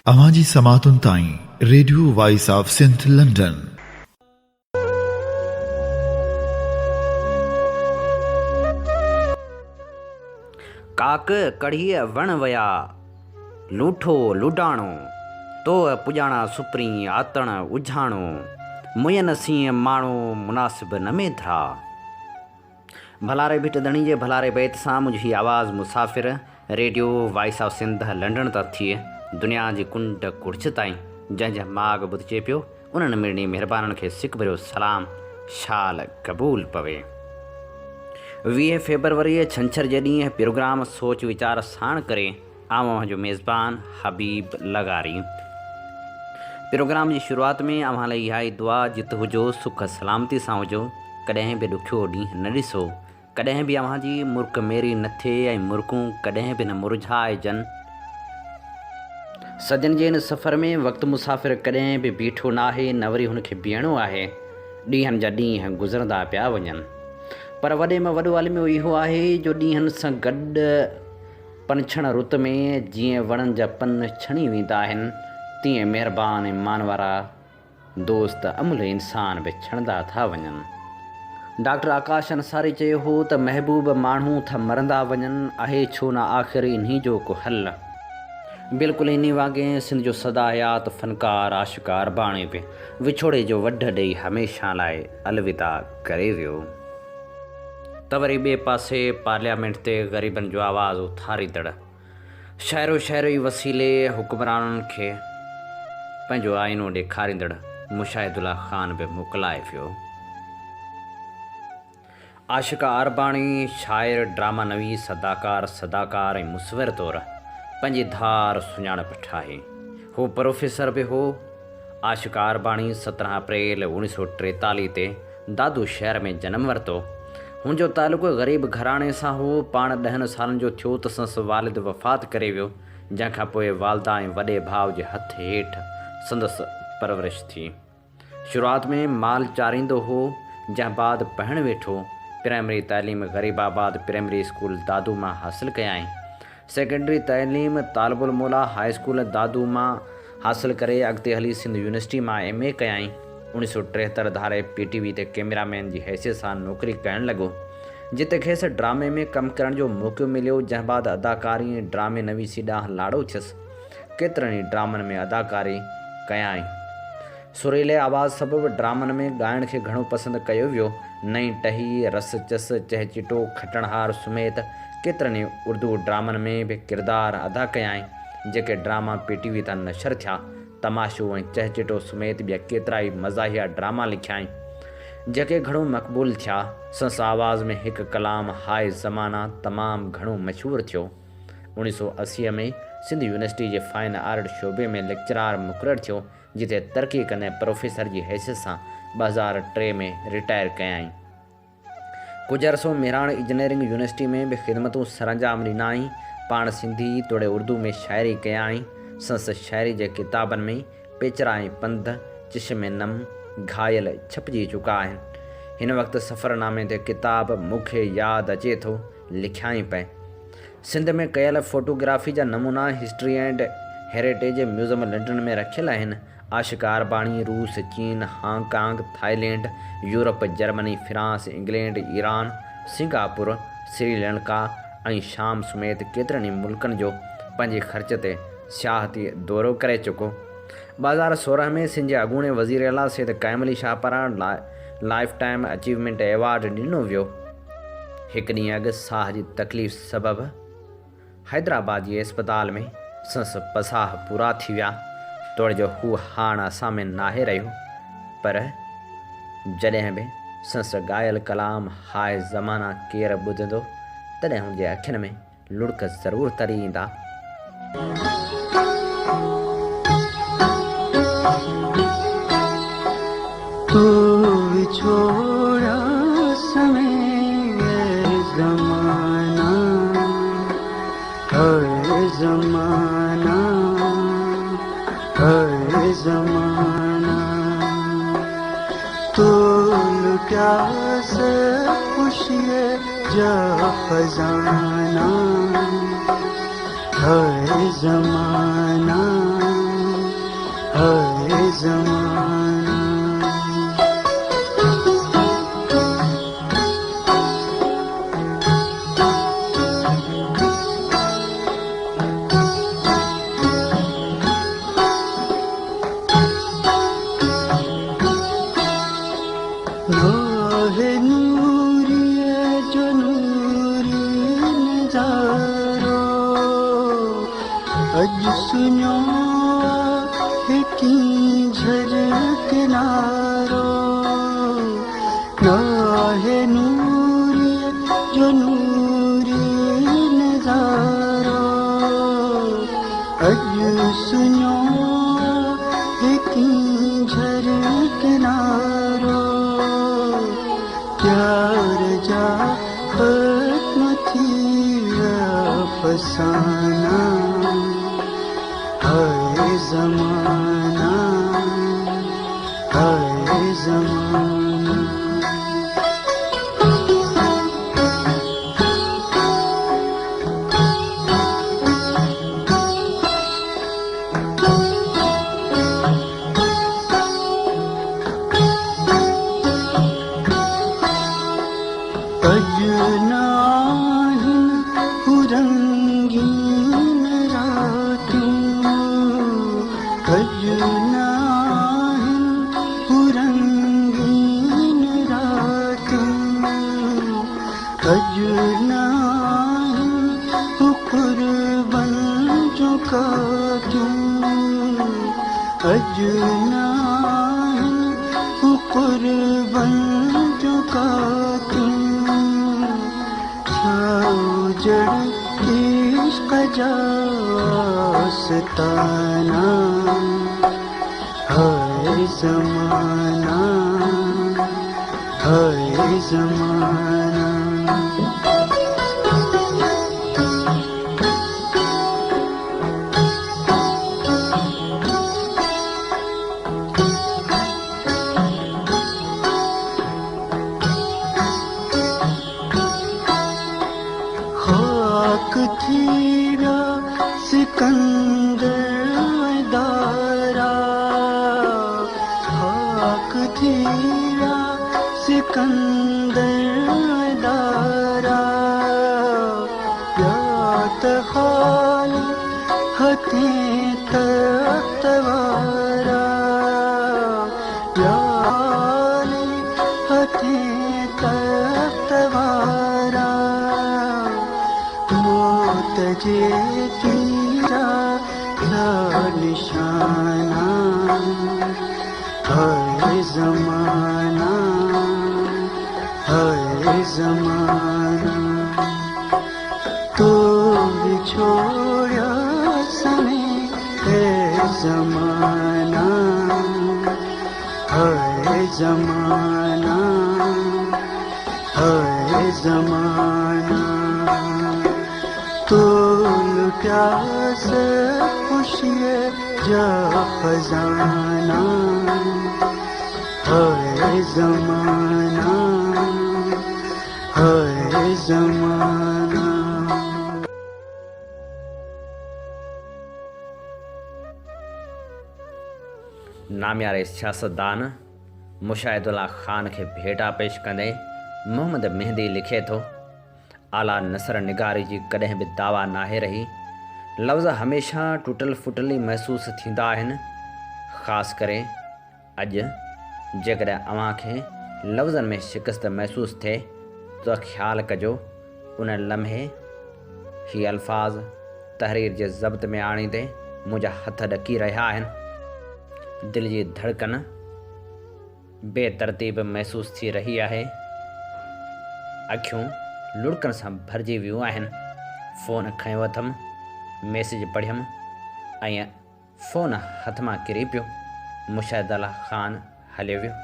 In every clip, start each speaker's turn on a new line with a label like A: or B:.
A: अवाजी समातुन ताई radio voice of Sindh London.
B: काक कढ़ीअ वण वया लूठो लुडाणो तो पुॼाणा सुपरी आतण उझाणो मुयन सीं माण्हू मुनासिब न में थरा। भलारे भिट दणी जे भलारे बैत सां मुंहिंजी आवाज़ मुसाफ़िर radio voice of Sindh London तां थिए दुनिया जी कुंड कुड़छ ताईं जंहिंजा माग ॿुधिजे पियो उन्हनि मिड़नी महिरबाननि खे सिक भरियो सलाम शाल क़बूल पवे। 20 फरवरी छंछर जे ॾींहुं प्रोग्राम सोच वीचार साण करे आवां जो मेज़बान हबीब लगारी। प्रोग्राम जी शुरूआत में अव्हां लाइ इहा ई दुआ जित हुजो सुख सलामती सां हुजो, कॾहिं बि ॾुखियो ॾींहुं न ॾिसो, कॾहिं बि अव्हां जी मुर्क मेरी न थिए ऐं मुर्कूं कॾहिं बि न मुरझाइजनि। सजन जे इन सफ़र में वक़्तु मुसाफ़िर कॾहिं बि बीठो न आहे, न वरी हुनखे बीहणो आहे। ॾींहंनि जा ॾींहं गुज़रंदा पिया वञनि, पर वॾे में वॾो अलमियो इहो आहे जो ॾींहंनि सां गॾु पनछण रुत में जीअं वणनि जा पन छणी वेंदा आहिनि तीअं महिरबान ऐं मान वारा दोस्त अमुल इंसान बि छणंदा था वञनि। डॉक्टर आकाश अंसारी चयो हो त महबूब माण्हू था मरंदा वञनि, आहे छो न आख़िर इन्ही जो को हल। बिल्कुलु इन वांगुरु सिंध जो सदा हयात फ़नकार आशिकार बाणे पे विछोड़े जो वढ ॾेई हमेशह लाइ अलविदा करे वियो। त वरी ॿिए पासे पार्लियामेंट ते ग़रीबनि जो आवाज़ उथारींदड़ शाइरो शाइरी वसीले हुक्मराननि खे पंहिंजो आईनो ॾेखारींदड़ मुशाहिदुल्ला ख़ान बि मोकिलाए वियो। आशिक़ा अरबाणी शाइर ड्रामा नवीस सदाकार ऐं मुसविर तौरु पंहिंजी धार सुञाणप ठाही। हू प्रोफेसर बि हो। आशिक़ा अरबाणी 17 अप्रैल 1943 ते दादू शहर में जनमु वरितो। हुनजो तालुक़ु ग़रीब घराणे सां हो। पाण 10 सालनि जो थियो त संदसि वालिद वफ़ात करे वियो, जंहिंखां पोइ वालदा ऐं वॾे भाउ जे हथ हेठि संदसि परवरिश थी। शुरूआत में माल चारींदो हो, जंहिं बाद पढ़णु वेठो। प्राइमरी तालीम ग़रीबाबाद प्राइमरी स्कूल दादू मां हासिलु कयाईं। सेकेंडरी तालीम तालबुल मौला हाई स्कूल दादू मां हासिलु करे अॻिते हली सिंध यूनिवर्सिटी मां MA कयाईं। 1973 धारे PTV ते कैमरामैन जी हैसियत सां नौकरी करणु लॻो, जिते खेसि ड्रामे में कमु करण जो मौक़ो मिलियो। जंहिं बाद अदाकारी ड्रामे नवीसी ॾांहुं लाड़ो थियसि। केतिरनि ई ड्रामनि में अदाकारी कयाईं। सुरीले आवाज़ सबबि ड्रामनि में ॻाइण खे घणो पसंदि कयो वियो। नई टही रस चस चहचिटो खटणहार समेत केतिरनि ई उर्दू ड्रामनि में बि किरदार अदा कयाईं, जेके ड्रामा PTV तां नशर थिया। तमाशो ऐं चहचिटो समेत ॿिया केतिरा ई मज़ाहिया ड्रामा लिखियाईं, जेके घणो मक़बूल थिया। संस आवाज़ में हिकु कलाम हाय ज़माना तमामु घणो मशहूरु थियो। 1980 में सिंध यूनिवर्सिटी जे फाइन आर्ट शोबे में लेक्चरार मुक़ररु थियो, जिते तरक़ी कंदे प्रोफेसर जी हैसियत सां 2003 में रिटायर कयाईं। कुझु अरसो मेराण इंजीनियरिंग यूनिवर्सिटी में बि ख़िदमतूं सरअंजाम ॾिनाईं। पाण सिंधी तोड़े उर्दू में शाइरी कयाईं। संस शाइरी जे किताबनि में पेचरा ऐं पंध, चिश्मे नम, घायल छपिजी चुका आहिनि। हिन वक़्तु सफ़रनामे ते किताब मूंखे यादि अचे थो लिखियाईं पिए। सिंध में कयल फ़ोटोग्राफ़ी जा नमूना history and heritage museum London में रखियल आहिनि। आशिक़ा अरबाणी रूस, चीन, Hong Kong, Thailand, Europe, Germany, France, England, Iran, Singapore, Sri Lanka ऐं शाम समेत केतिरनि ई मुल्कनि जो पंहिंजे ख़र्च ते सियाहती दौरो करे चुको। 2016 में सिंध जे अॻूणे वज़ीर आला सैयद क़ाइम अली शाह पारां लाइफ टाइम अचीवमेंट एवॉर्ड ॾिनो वियो। हिकु ॾींहुं अॻु साह जी तकलीफ़ सबबि हैदराबाद जी अस्पताल में संस पसाह पूरा थी विया। तोड़ जो हू हाणे असां में नाहे रहियो, पर जॾहिं बि संस ॻायल कलाम हाय ज़माना केरु ॿुधंदो तॾहिं हुनजे अखियुनि में लुड़क ज़रूरु तरी ईंदा।
C: तू विछोड़ा समय ज़माना, हर ज़माना, हर ज़माना, तू लुटा से खुशिये जा खजाना, हर ज़माना सुनो की झर किनारो नाहे नूरी जो नूरी नजारो अज सुनो की झर किनारो प्यार जा खत्म थी अफसाना हाय ज़माना हाय ज़माना अजनाहिन रंगीन रातों अजनाहिन रंगीन रातों अजनाहिन कुर्बन जो कातों अजनाहिन कुर्बन जो कातों जड़ इश्क जास्ताना हाय ज़माना हाय ज़माना खाक थीरा सिकंदर दारा खाक थीरा सिकंदर दारा यात खाल हते तख्तवारा याल हते तख्तवारा मौत जे तीरा क्या निशाना हाय ज़माना हाय ज़माना तो बिछोड़ा समय है ज़माना हाय ज़माना हाय ज़माना तो लुटा से खुशिये जा खजाना हाय ज़माना हाय ज़माना
B: नाम्यारे सियासतदान मुशाहिदुल्लाह ख़ान खे भेटा पेश कंदे मोहम्मद मेहदी लिखे थो आला नसर निगारी जी कॾहिं बि दावा नाहे रही लफ़्ज़ हमेशह टुटल फुटल ई महसूसु थींदा आहिनि ख़ासि करे अॼु जेकॾहिं अव्हां खे लफ़्ज़नि में शिकस्त महसूसु थिए त ख़्यालु कजो उन लम्हे ही अल्फाज़ तहरीर जे ज़ब्त में आणींदे मुंहिंजा हथ ॾकी रहिया आहिनि दिल जी धड़कन बेतरतीब महसूसु थी रही आहे अखियूं लुड़कनि सां भरिजी वियूं आहिनि फ़ोन खयो अथमि मैसेज पढ़ियमि ऐं फ़ोन हथ मां किरी पियो मुशाहिदुल्लाह ख़ान हलियो वियो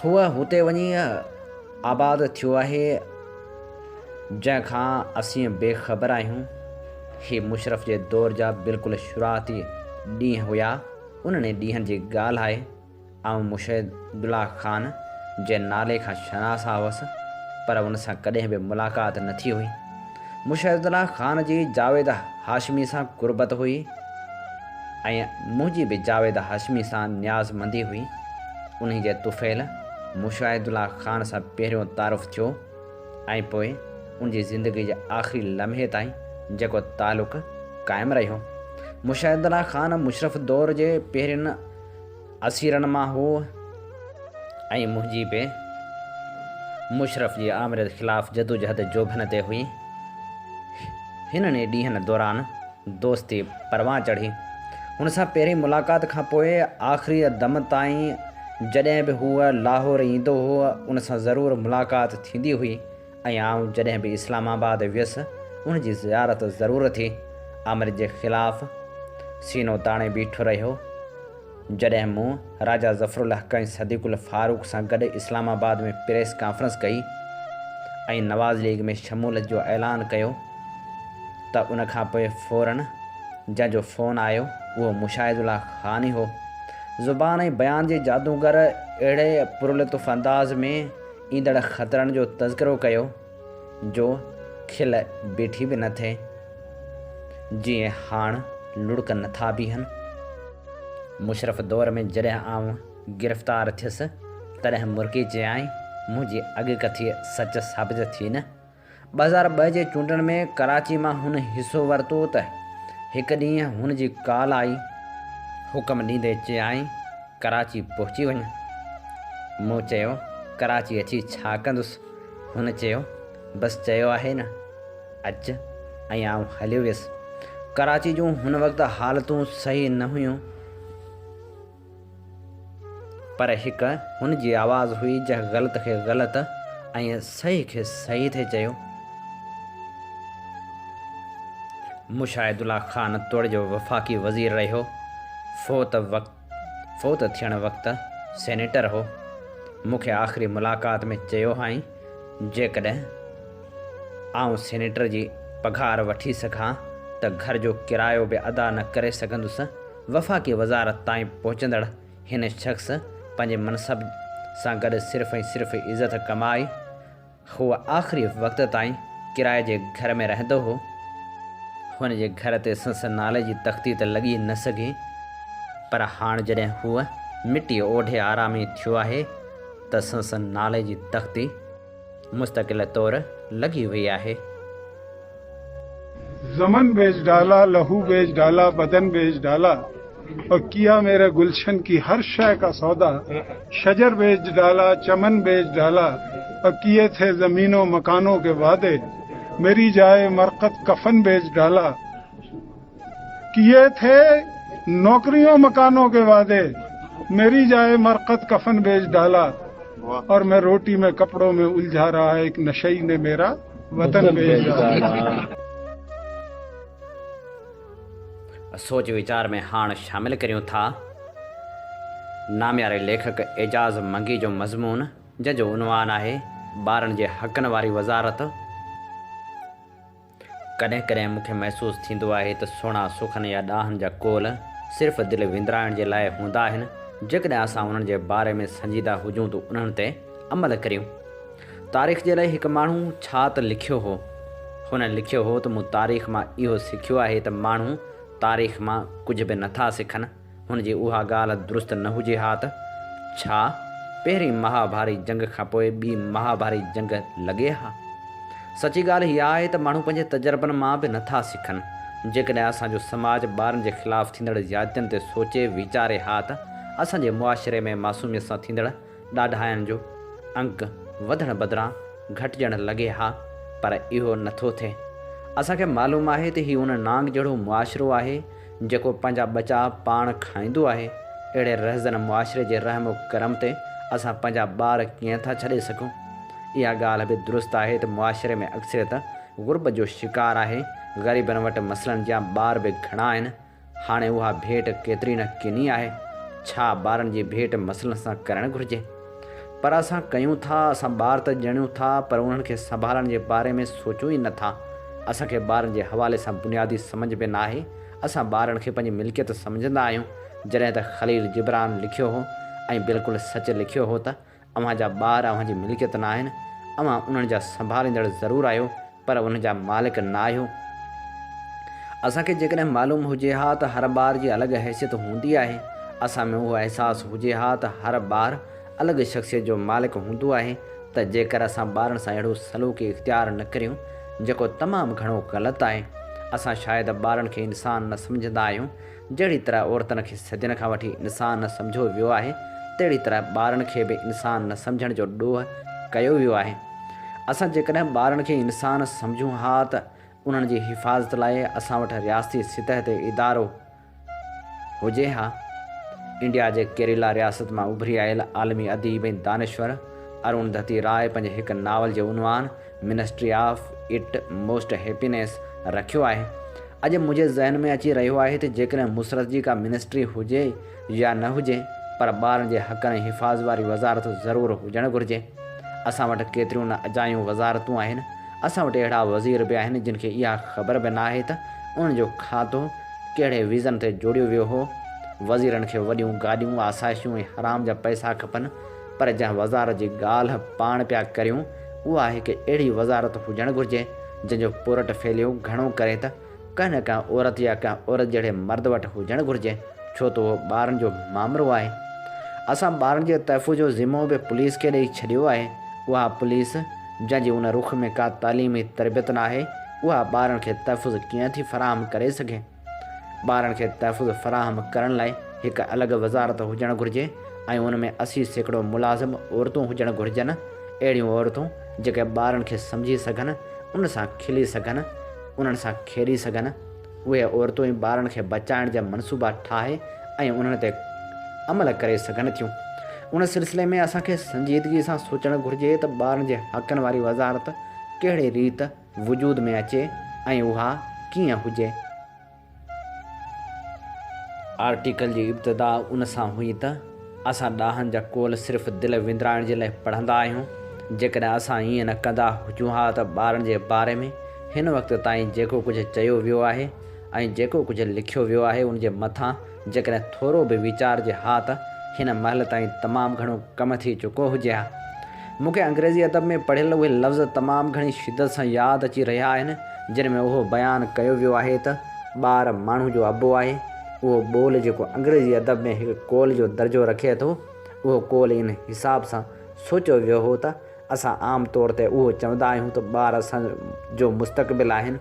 B: हूअ हुते वञी आबाद थियो आहे जंहिंखां असीं बेख़बर आहियूं ही मुशरफ़ जे दौर जा बिल्कुलु शुरूआती ॾींहं हुया उन्हनि ॾींहंनि जी ॻाल्हि आहे ऐं मुशाहिदुल्लाह ख़ान जे नाले खां शनासा हुअसि पर उन सां कॾहिं बि मुलाक़ात न थी हुई मुशाहिदुल्लाह ख़ान जी जावेद हाशमी सां गुरबत हुई ऐं मुंहिंजी बि जावेद हाशमी सां न्याज़मंदी हुई उन जे तुफ़ैल मुशाहिदुल्लाह ख़ान सां पहिरियों तारुफ़ थियो ऐं पोइ उन जी ज़िंदगी जे आख़िरी लम्हे ताईं जेको तालुक़ु क़ाइमु रहियो मुशाहिदुल्लाह ख़ान मुशरफ़ दौर जे पहिरियनि असीरनि मां हो ऐं मुंहिंजी बि मुशरफ़ जी आमिर ख़िलाफ़ जदोजहद जोभन ते हुई हिननि ॾींहंनि दौरान दोस्ती परवां चढ़ी। हुन सां पहिरीं मुलाक़ात खां पोइ आख़िरी दम ताईं जॾहिं बि हूअ लाहौर ईंदो हुओ उन सां ज़रूरु मुलाक़ात थींदी हुई ऐं आउं जॾहिं बि इस्लामाबाद वियुसि उन जी ज़ियारत ज़रूरु थी। आमिर जे ख़िलाफ़ु सीनो ताणे बीठो रहियो जॾहिं मूं राजा ज़फ़रुल हक़ ऐं सदीक़ुल फ़ारूक सां गॾु इस्लामाबाद में प्रेस कॉन्फ्रेंस कई ऐं नवाज़ लीग में शमूलियत जो ऐलान कयो त उन खां पोइ फ़ौरन जंहिंजो फ़ोन आयो उहो मुशाहिदुल्लाह ख़ान ई हो। ज़ुबान ऐं बयान जे जादूगर अहिड़े पुरलुत्फ़ अंदाज़ में ईंदड़ ख़तरनि जो तज़किरो कयो जो खिल बीठी बि न थिए, जीअं हाणे लुड़क नथा बीहनि। मुशरफ़ दौर में जॾहिं आउं गिरफ़्तार थियुसि तॾहिं मुर्की चयाईं मुंहिंजी अॻकथी सच साबित थी न। 2002 जे चूंडनि में कराची मां हुन हिसो वरितो त हिकु ॾींहुं हुन जी कॉल आई। हुकम ॾींदे चयाईं कराची पहुची वञ। मूं चयो कराची अची छा कंदुसि? हुन चयो बसि चयो आहे न अचु, ऐं आउं हलियो वियुसि। कराची जूं हुन वक़्तु हालतूं सही न हुयूं, पर हिकु हुन जी आवाज़ हुई जंहिं ग़लति खे ग़लति ऐं सही खे सही थे चयो। मुशाहिदुल्लाह ख़ान तोड़ जो वफ़ाक़ी वज़ीर रहियो। फ़ौत थियण वक़्तु सेनेटर हो। मूंखे आख़िरी मुलाक़ात में चयो हुअईं जेकॾहिं आउं सेनेटर जी पघार वठी सघां त घर जो किरायो बि अदा न करे सघंदुसि। वफ़ाक़ी वज़ारत ताईं पहुचंदड़ हिन शख़्स पंहिंजे मनसब सां गॾु सिर्फ़ु ऐं सिर्फ़ु इज़त कमाई। हूअ आख़िरी वक़्त ताईं किराए जे घर में रहंदो हो। हुन जे घर ते संस नाले जी तख़्ती त लॻी न सघी, पर हाणे जॾहिं हूअ मिटी ओढे आरामी थियो आहे त संस नाले जी तख़्ती मुस्तक़िल तौरु लॻी वई आहे।
D: ज़मन बेच डाला, लहू बेच डाला, बदन बेच डाला और किया मेरे गुलशन की हर शय का सौदा। शजर बेच डाला, चमन बेच डाला और किए थे जमीनों मकानों के वादे। मेरी जाए मरकत कफन बेच डाला, किए थे नौकरियों मकानों के वादे। मेरी जाए मरकत कफन बेच डाला और मैं रोटी में कपड़ों में उलझा रहा एक नशई ने मेरा वतन बेच डाला।
B: सोच वीचार में हाणे शामिल करियूं था नामियारे लेखक एजाज़ मंगी जो मज़मून जंहिंजो उनवान आहे ॿारनि जे हक़नि वारी वज़ारत। कॾहिं कॾहिं मूंखे महसूसु थींदो आहे त सुहिणा सुखनि या ॾाहनि जा कोल सिर्फ़ु दिलि विंदराइण जे लाइ हूंदा आहिनि। जेकॾहिं असां उन्हनि जे बारे में संजीदा हुजूं त उन्हनि ते अमल करियूं। तारीख़ जे लाइ हिकु माण्हू छा त लिखियो हो। हुन लिखियो हो त मूं तारीख़ मां इहो सिखियो आहे त माण्हू तारीख़ मां कुझु बि नथा सिखनि। हुन जी उहा ॻाल्हि दुरुस्त न हुजे हा त छा पहिरीं महाभारी जंग खां पोइ ॿी महाभारी जंग लॻे हा? सची ॻाल्हि हीअ आहे त माण्हू पंहिंजे तजर्बनि मां बि नथा सिखनि। जेकॾहिं असांजो समाज ॿारनि जे ख़िलाफ़ु थींदड़ ज़्यादतियुनि ते सोचे वीचारे हा त असांजे मुआशिरे में मासूमियत सां थींदड़ ॾाढाइनि जो अंक वधण बदिरां घटिजण लॻे हा, पर इहो नथो थिए। असांखे मालूम आहे त हीउ उन नांग जहिड़ो मुआशिरो आहे जेको पंहिंजा ॿचा पाण खाईंदो आहे। अहिड़े रहज़न मुआशिरे जे रहम करम ते असां पंहिंजा ॿार कीअं था छॾे सघूं? इहा ॻाल्हि बि दुरुस्त आहे त मुआशिरे में अक्सरियत गुरबत जो शिकार आहे। ग़रीबनि वटि मसलनि जा ॿार बि घणा आहिनि। हाणे उहा भेट केतिरी न किनी आहे। छा ॿारनि जी भेट मसलनि सां करणु घुरिजे? पर असां कयूं था। असां ॿार त ॼणियूं था, पर उन्हनि खे संभालण जे बारे में सोचूं ई नथा। असांखे ॿारनि जे हवाले सां बुनियादी सम्झ में न आहे। असां ॿारनि खे पंहिंजी मिल्कियत सम्झंदा आहियूं। जॾहिं त ख़लील जिब्रान लिखियो हो ऐं बिल्कुलु सच लिखियो हो त अव्हां जा ॿार अव्हां जी मिल्कियत न आहिनि। अव्हां उन्हनि जा संभालींदड़ ज़रूरु आहियो, पर उन जा मालिक न आहियो। असांखे जेकॾहिं मालूम हुजे हा त हर ॿार जी अलॻि हैसियत हूंदी आहे, असां में उहो अहसासु हुजे हा त हर ॿारु अलॻि शख़्सियत जो मालिक हूंदो आहे, त जेकर असां ॿारनि सां अहिड़ो सलूक इख़्तियार न करियूं जेको तमामु घणो ग़लति आहे, असां शायदि ॿारनि खे इंसान न सम्झंदा आहियूं। जहिड़ी तरह औरतुनि खे सदियुनि खां वठी इंसान न सम्झो वियो आहे, तहिड़ी तरह ॿारनि खे बि इंसान न सम्झण जो ॾोह कयो वियो आहे। असां जेकॾहिं ॿारनि खे इंसान सम्झूं हा त उन्हनि जी हिफ़ाज़त लाइ असां वटि रियासती सतह ते इदारो हुजे हा। इंडिया जे केरला रियासत मां उभरी आयल आलमी अदीब ऐं दानिश्वर अरुणधती राय पंहिंजे हिकु नावल जो उनवान ministry of utmost happiness रखियो आहे। अॼु मुंहिंजे ज़हन में अची रहियो आहे त जेकॾहिं मुसरत जी का मिनिस्ट्री हुजे या न हुजे, पर ॿारनि जे हक़नि ऐं हिफ़ाज़त वारी वज़ारत ज़रूरु हुजणु घुरिजे। असां वटि केतिरियूं न अजायूं वज़ारतूं आहिनि। असां वटि अहिड़ा वज़ीर बि आहिनि जिन खे इहा ख़बर बि न आहे त उन्हनि जो खातो कहिड़े वीज़न ते जोड़ियो वियो हो। वज़ीरनि खे वॾियूं गाॾियूं, आसाइशूं ऐं हराम जा पैसा खपनि, पर जंहिं वज़ारत जी ॻाल्हि पाण पिया करियूं उहा आहे की अहिड़ी वज़ारत हुजणु घुरिजे जंहिंजो पोर्टफोलियो घणो करे त कंहिं न कंहिं औरत या कंहिं औरत जहिड़े मर्द वटि हुजणु घुरिजे, छो त उहो ॿारनि जो मामिलो आहे। असां ॿारनि जे तहफ़ुज़ जो ज़िम्मो बि पुलिस खे ॾेई छॾियो आहे। उहा पुलिस जंहिंजी उन रुख़ में का तालीमी तरबियत न आहे, उहा ॿारनि खे तहफ़ुज़ कीअं थी फ़राहम करे सघे। ॿारनि खे तहफ़ुज़ फ़राहम करण लाइ हिकु अलॻि वज़ारत हुजणु घुरिजे ऐं उन में 80% मुलाज़िम औरतूं हुजणु घुरिजनि। अहिड़ियूं औरतूं जेके ॿारनि खे सम्झी सघनि, उन सां खिली सघनि, उन्हनि सां खेॾी सघनि। उहे औरतूं ई ॿारनि खे बचाइण जा मनसूबा ठाहे ऐं उन्हनि ते अमल करे सघनि थियूं। उन सिलसिले में असांखे संजीदगी सां सोचणु घुरिजे त ॿारनि जे हक़नि वारी वज़ारत कहिड़े रीति वजूद में अचे ऐं उहा कीअं हुजे। आर्टिकल जी इब्तिदा उन सां हुई त असां ॾाहनि जा कोल सिर्फ़ु दिलि विंदराइण जे लाइ पढ़ंदा आहियूं। जेकॾहिं असां ईअं न कंदा हुजूं हा त ॿारनि जे बारे में हिन वक़्त ताईं जेको कुझु चयो वियो आहे ऐं जेको कुझु लिखियो वियो आहे उन जे मथां जेकॾहिं थोरो बि वीचार जे हा त हिन महिल ताईं तमामु घणो कमु थी चुको हुजे हा। मूंखे अंग्रेज़ी अदब में पढ़ियल उहे लफ़्ज़ तमामु घणी शिदत सां यादि अची रहिया आहिनि जिन में उहो बयानु कयो वियो आहे त ॿार माण्हू जो अबो आहे। उहो ॿोल जेको अंग्रेज़ी अदब में हिकु कौल जो दर्जो रखे थो, उहो कौल इन हिसाब सां सोचियो वियो हो त असां आम तौर ते उहो चवंदा आहियूं त ॿार असांजो मुस्तक़बिल आहिनि।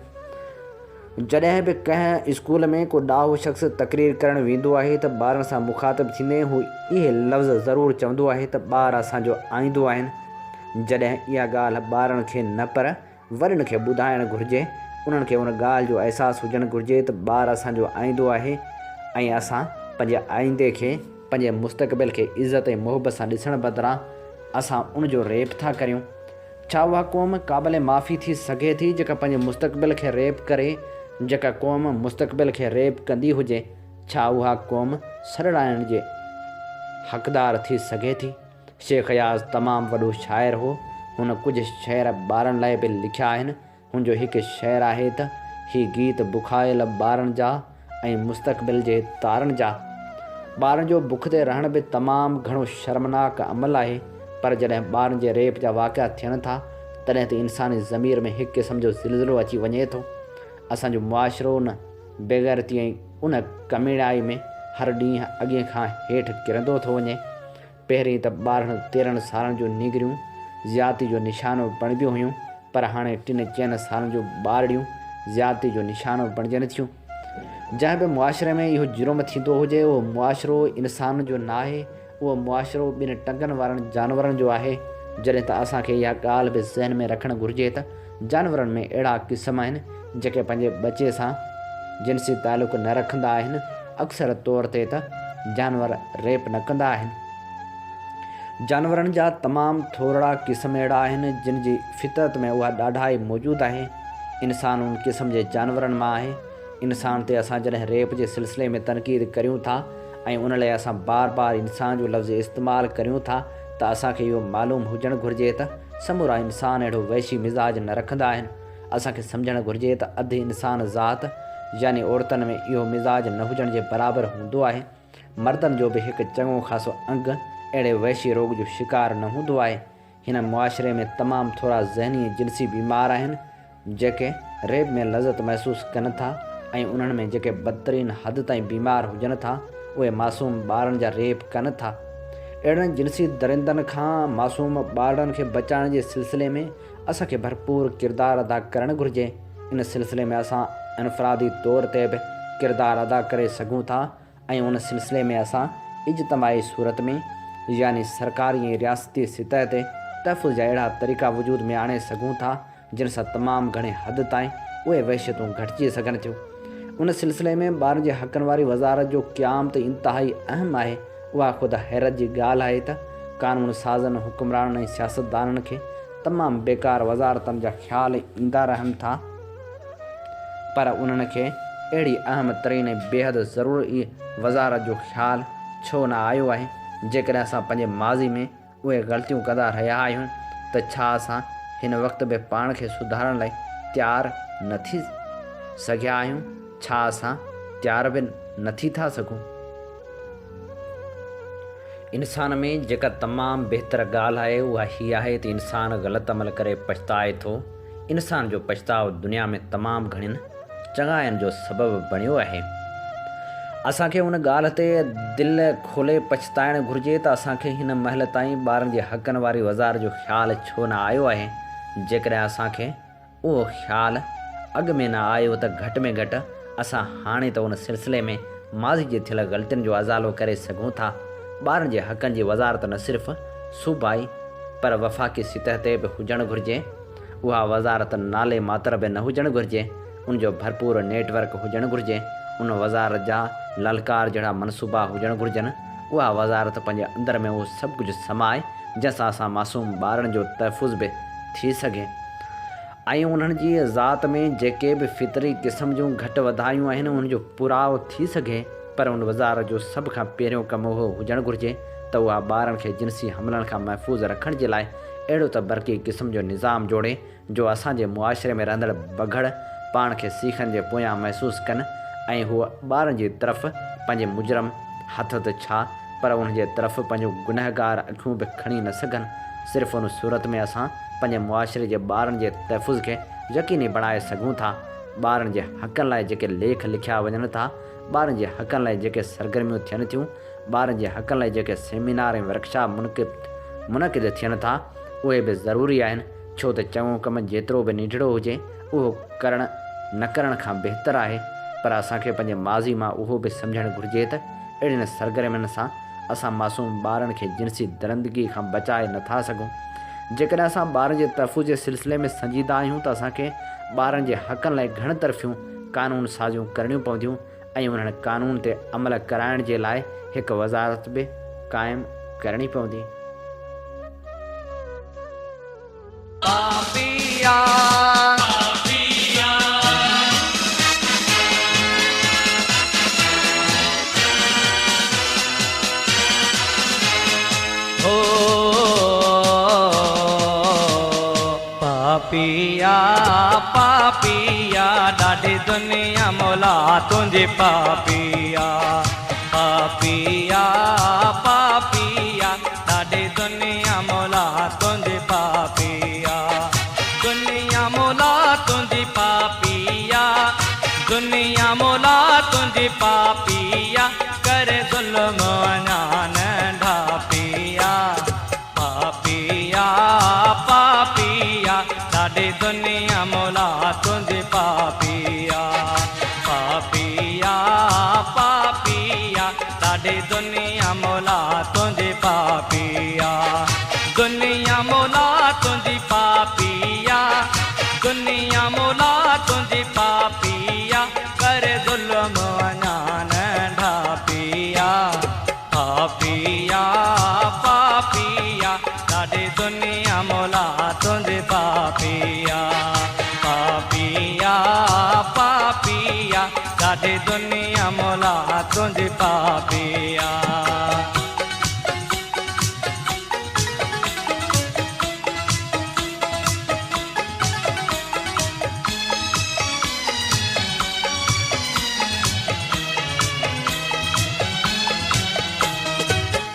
B: जॾहिं बि कंहिं स्कूल में को ॾाहो शख़्स तक़रीर करणु वेंदो आहे त ॿारनि सां मुखातिब थींदे हू इहे लफ़्ज़ ज़रूरु चवंदो आहे त ॿार असांजो आईंदो आहिनि। जॾहिं इहा ॻाल्हि ॿारनि खे न पर वॾनि खे ॿुधाइणु घुरिजे, उन्हनि खे उन ॻाल्हि जो अहसासु हुजणु घुरिजे त ॿार असांजो आईंदो आहे ऐं असां पंहिंजे आईंदे खे, पंहिंजे मुस्तक़बिल खे इज़त ऐं मुहबत सां ॾिसण बदिरां असां उनजो रेप था करियूं। छा उहा क़ौम क़ाबिल माफ़ी थी सघे थी जेका पंहिंजे मुस्तक़बिल खे रेप करे? जेका क़ौम मुस्तक़बिल खे रेप कंदी हुजे, छा उहा क़ौम सड़ाइण जे हक़दार थी सघे थी? शेख याज़ तमामु वॾो शाइर हो। हुन कुझु शेर ॿारनि लाइ बि लिखिया आहिनि। हुनजो हिकु शेर आहे त ही गीत बुखायल ॿारनि जा ऐं मुस्तक़बिल जे तारनि जा। ॿारनि जो बुख ते रहण बि तमामु घणो शर्मनाक अमल आहे, पर जॾहिं ॿारनि जे रेप जा वाक़िआ थियनि था तॾहिं त इंसानी ज़मीर में हिकु क़िस्म जो ज़िलज़िलो अची वञे थो। असांजो मुआशिरो उन बेग़ैरती ऐं उन कमीणाई में हर ॾींहुं अॻे खां हेठि किरंदो थो वञे। पहिरीं त 12-13 सालनि जूं निगरियूं ज़्यादती जो निशानो बणिबियूं हुयूं, पर हाणे 3-4 सालनि जूं ॿारड़ियूं ज़्यादती जो निशानो बणिजनि थियूं। जंहिं बि मुआशिरे में इहो जुर्म थींदो हुजे, उहो मुआशिरो इंसान जो न आहे, उहो मुआशिरो ॿिनि टंगनि वारनि जानवरनि जो आहे। जॾहिं त असांखे इहा ॻाल्हि बि ज़हन में रखणु घुरिजे त जानवरनि में अहिड़ा क़िस्म आहिनि जेके पंहिंजे बचे सां जिनसी तालुक़ु न रखंदा आहिनि। अक्सर तौर ते त जानवर रेप न कंदा आहिनि। जानवरनि जा तमामु थोरा क़िस्म अहिड़ा आहिनि जिन जी फितरत में उहा ॾाढा ई मौजूदु आहे। इंसान उन क़िस्म जे जानवरनि मां आहे। इंसान ते असां जॾहिं रेप जे सिलसिले में तनक़ीद करियूं था ऐं उन लाइ असां बार बार इंसान जो लफ़्ज़ इस्तेमालु करियूं था त असांखे इहो मालूम हुजणु घुरिजे त समूरा इंसान अहिड़ो वैशी मिज़ाज न रखंदा आहिनि। असांखे सम्झणु घुरिजे त अधु इंसान ज़ात यानी औरतुनि में इहो मिज़ाज न हुजण जे बराबरि हूंदो आहे। मर्दनि जो बि हिकु चङो ख़ासो अंग अहिड़े वैशी रोग जो शिकार न हूंदो आहे। हिन मुआशिरे में तमामु थोरा ज़हनी जिनसी बीमार आहिनि जेके रेप में लज़त महसूसु कनि था ऐं उन्हनि में जेके बदतरीन हद ताईं बीमार हुजनि था उहे मासूम ॿारनि जा रेप कनि था। अहिड़नि जिनसी दरिंदनि खां मासूम ॿारनि खे बचाइण जे सिलसिले में असांखे भरपूर किरदारु अदा करणु घुरिजे। इन सिलसिले में असां इनफ़रादी तौर ते बि किरदारु अदा करे सघूं था ऐं उन सिलसिले में असां इज्तमाही सूरत में यानी सरकारी ऐं रियासती सतह ते तहफ़ुज़ जा अहिड़ा तरीक़ा वजूद में आणे सघूं था जिन सां तमामु घणे हद ताईं उहे वहशतूं घटिजी सघनि थियूं। उन सिलसिले में ॿारनि जे हक़नि वारी वज़ारत जो क़याम त इंतिहाई अहम आहे। उहा ख़ुदि हैरत जी ॻाल्हि आहे त कानून साज़नि, हुकुमराननि ऐं सियासतदाननि खे तमामु बेकार वज़ारतनि जा ख़्याल ईंदा रहनि था, पर उन्हनि खे अहिड़ी अहम तरीन ऐं बेहद ज़रूरी वज़ारत जो ख़्यालु छो न आयो आहे। जेकॾहिं असां पंहिंजे माज़ी में उहे ग़लतियूं कंदा रहिया आहियूं त छा असां हिन वक़्त बि पाण खे सुधारण लाइ तयारु न थी सघिया आहियूं? छा असां तयारु बि नथी था सघूं? इंसान में जेका तमामु बहितर ॻाल्हि आहे उहा हीअ आहे त इंसानु ग़लति अमल करे पछताए थो। इंसान जो पछताव दुनिया में तमामु घणियुनि चङाइनि जो सबबु बणियो आहे। असांखे उन ॻाल्हि ते दिलि खोले पछताइणु घुरिजे त असांखे हिन महिल ताईं ॿारनि जे हक़नि वारी वज़ारत जो ख़्यालु छो न आयो आहे। जेकॾहिं असांखे उहो ख़्यालु अॻु में न आयो त घटि में घटि असां हाणे त उन सिलसिले में माज़ी जे थियल ग़लतियुनि जो अज़ालो करे सघूं था। ॿारनि जे हक़नि जी वज़ारत न सिर्फ़ु सूबाई पर वफ़ाक़ी सतह ते बि हुजणु घुरिजे। उहा वज़ारत नाले मात्र बि न हुजणु घुरिजे, उनजो भरपूर नेटवर्क हुजणु घुरिजे। उन वज़ारत जा ललकार जहिड़ा मनसूबा हुजणु घुरिजनि। उहा वज़ारत पंहिंजे अंदर में उहो सभु कुझु समाए जंहिंसां असां मासूम ॿारनि जो तहफ़ुज़ बि थी सघे ऐं उन्हनि जी ज़ात में जेके बि फितरी क़िस्म जूं घटि वधायूं आहिनि उनजो पुराव थी सघे। पर उन वज़ारत जो सभ खां पहिरियों कमु उहो हुजणु घुरिजे त उहा ॿारनि खे जिनसी हमलनि खां महफ़ूज़ रखण जे लाइ अहिड़ो त बरक़ी क़िस्म जो निज़ाम जोड़े जो असांजे मुआशिरे में रहंदड़ बघड़ पाण खे सीखनि जे पोयां महसूसु कनि ऐं हूअ ॿारनि जी तरफ़ पंहिंजे मुजरम हथ त छा पर उनजे तरफ़ पंहिंजो गुनहगार अखियूं बि खणी न सघनि। सिर्फ़ु उन सूरत में असां पंहिंजे मुआशिरे जे ॿारनि जे तहफ़ुज़ खे यकीनी बणाए सघूं था। ॿारनि जे हक़नि लाइ जेके लेख लिखिया वञनि था, ॿारनि जे हक़नि लाइ जेके सरगर्मियूं थियनि थियूं, ॿारनि जे हक़नि लाइ जेके सेमिनार ऐं वर्कशॉप मुनक़िद थियनि था, उहे बि ज़रूरी आहिनि। छो त चङो कमु जेतिरो बि निढड़ो हुजे उहो करणु न करण खां बहितर आहे। पर असांखे पंहिंजे माज़ी मां उहो बि सम्झणु घुरिजे त अहिड़ियुनि सरगर्मियुनि सां असां मासूम ॿारनि खे जिनसी दरंदगी खां बचाए नथा सघूं। जेकॾहिं असां ॿारनि जे तहफ़ुज़ जे सिलसिले में संजीदा आहियूं त असांखे ॿारनि जे हक़नि लाइ घण तरफ़ियूं कानून साज़ियूं करणियूं पवंदियूं ऐं उन्हनि कानून ते अमल कराइण जे लाइ हिकु वज़ारत बि क़ाइमु करणी पवंदी।
E: पापिया पापिया ॾाढी दुनिया मौला तुंहिंजी पापिया पापिया पापिया ॾाढी दुनिया मौला तुंहिंजी पापिया दुनिया मौला तुंहिंजी पापिया दुनिया मौला तुंहिंजी पापिया करे ज़ुल्म अञा नंढा पिया पापिया पापिया ॾाढी दुनिया मौला तुंहिंजी पापिया पापिया पापिया ॾाढी दुनिया मौला तुंहिंजी पापिया दुनिया मौला तुंहिंजी पापिया दुनिया मौला तुंहिंजी पापिया करे ज़ुल्म अञा नंढा पिया पापिया पापिया ॾाढी दुनिया मौला तुंहिंजी पापिया पापिया पापिया ॾाढी दुनिया मौला तुंहिंजी पापिया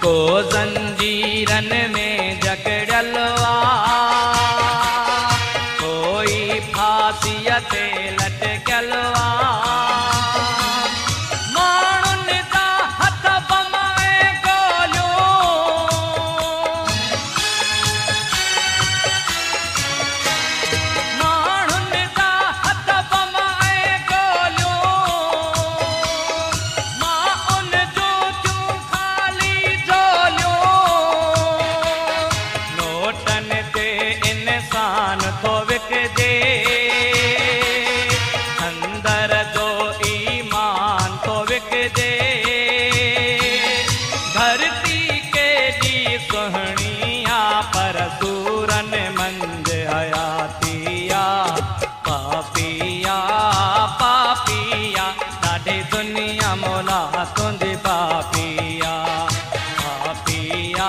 E: को ज़ंजीरन में जकड़ियल कोई फांसीअ ते लटकियल माण्हुनि जा हथ बमाए गोलियो माण्हुनि जा हथ बमाए गोलियो मां उन जो खाली झोलियो नोट धरती के दी सुहणिया पर सूरन मंज हयातिया पापिया पापिया ॾाढी दुनिया मौला तुंहिंजी पापिया पापिया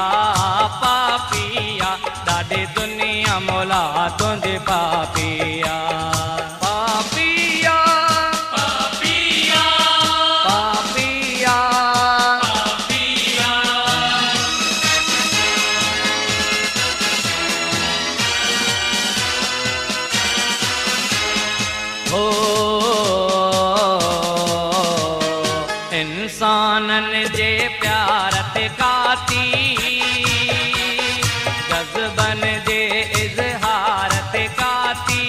E: पापिया ॾाढी दुनिया मौला तुंहिंजी पापिया पापिया पापिया पापिया हो इंसानन जे प्यार ते काती जज़्बन जे इज़हार ते काती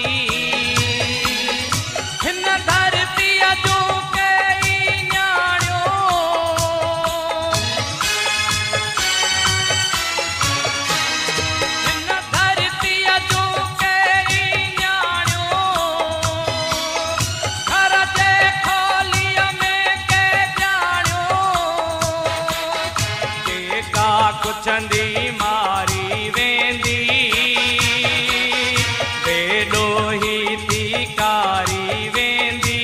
E: हिन धरतीअ जो कई न्याणियो हिन धरतीअ जो कई न्याणियो घर जे खोलीअ में के ॼाणियो जेका कुछंदी मारी वेंदी बेॾोही थी कारी वेंदी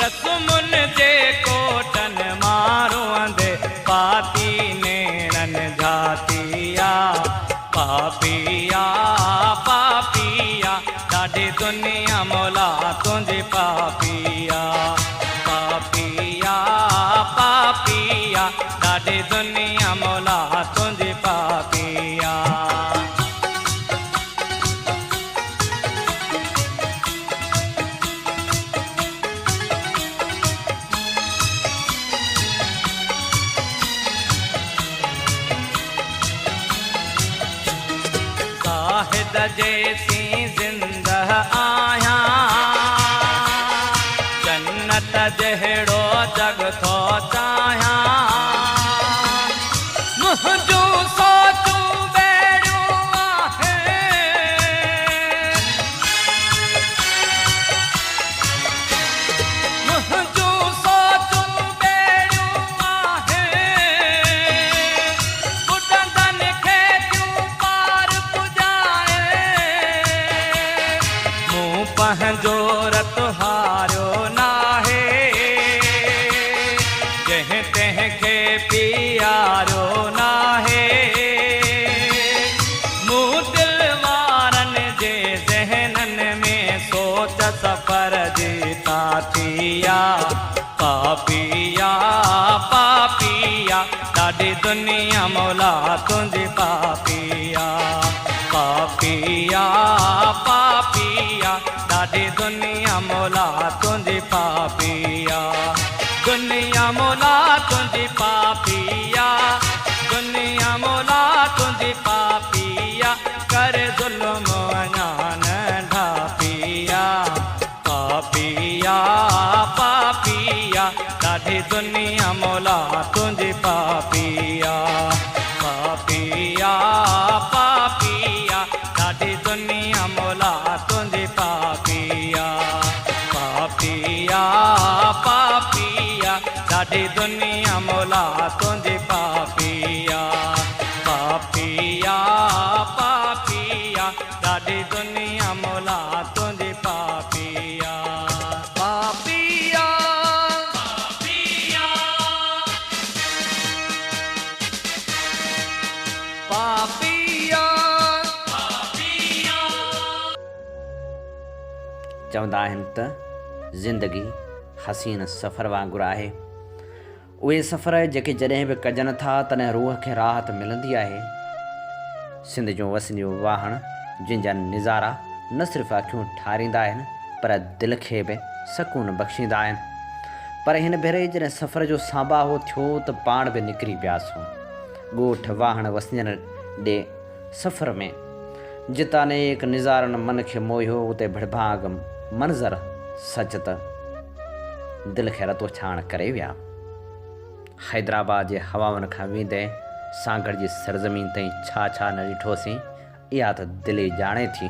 E: रस्मुन जे कोटन मारो अंदे पाती नेणन जातिया पापिया पापिया ॾाढी दुनिया मौला तुंहिंजी पापिया पापिया पापिया ॾाढी दुनिया मौला तुंहिंजी पापिया साहिद जैसी जिंदह आया जन्नत जहिड़ो जग थो चाहियां मुंहिंजूं सोचूं बेड़ियूं मुंहिंजूं सोचूं बेड़ियूं ॿुॾंदनि खे थियूं पार पुॼाए मूं पंहिंजो रत हारियो नाहे जंहिं तंहिंखे पियारियो नाहे मूं दिल वारनि जे ज़हनन में सोच सफ़र जी तातिया पापिया पापिया ॾाढी दुनिया मौला तुंहिंजी पापिया पापिया पापिया ॾाढी दुनिया मौला तुंहिंजी पापिया दुनिया मौला तुंहिंजी पापिया दुनिया मौला तुंहिंजी पापिया करे ज़ुल्म अञा नंढा पिया पापिया पापिया ॾाढी दुनिया मौला तुंहिंजी पापिया पापिया पापिया ॾाढी दुनिया मौला तुंहिंजी पापिया पापिया पापिया ॾाढी दुनिया मौला तुंहिंजी पापिया पापिया पापिया ॾाढी दुनिया मौला तुंहिंजी पापिया पापिया पापिया
B: चवंदा आहिनि त ज़िंदगी हसीन सफ़र वांगुरु आहे उहे सफ़र जेके जॾहिं बि कजनि था तॾहिं रूह खे राहत मिलंदी आहे सिंध जूं वसंदियूं वाहण जिन जा नज़ारा न सिर्फ़ु अखियूं ठारींदा आहिनि पर दिलि खे बि सकून बख़्शींदा आहिनि पर हिन भेरे जॾहिं सफ़र जो साबाहो थियो त पाण बि निकिरी पियासीं ॻोठ वाहण वसंजण ॾे सफ़र में जितां नेक निज़ारनि मन खे मोहियो उते भड़भाग मंज़र सच त दिलि खे रतो छाण करे विया हैदराबाद जे हवाउनि खां वेंदे सांगड़ जी सरज़मीन ताईं छा छा न ॾिठोसीं इहा त दिलि ॼाणे थी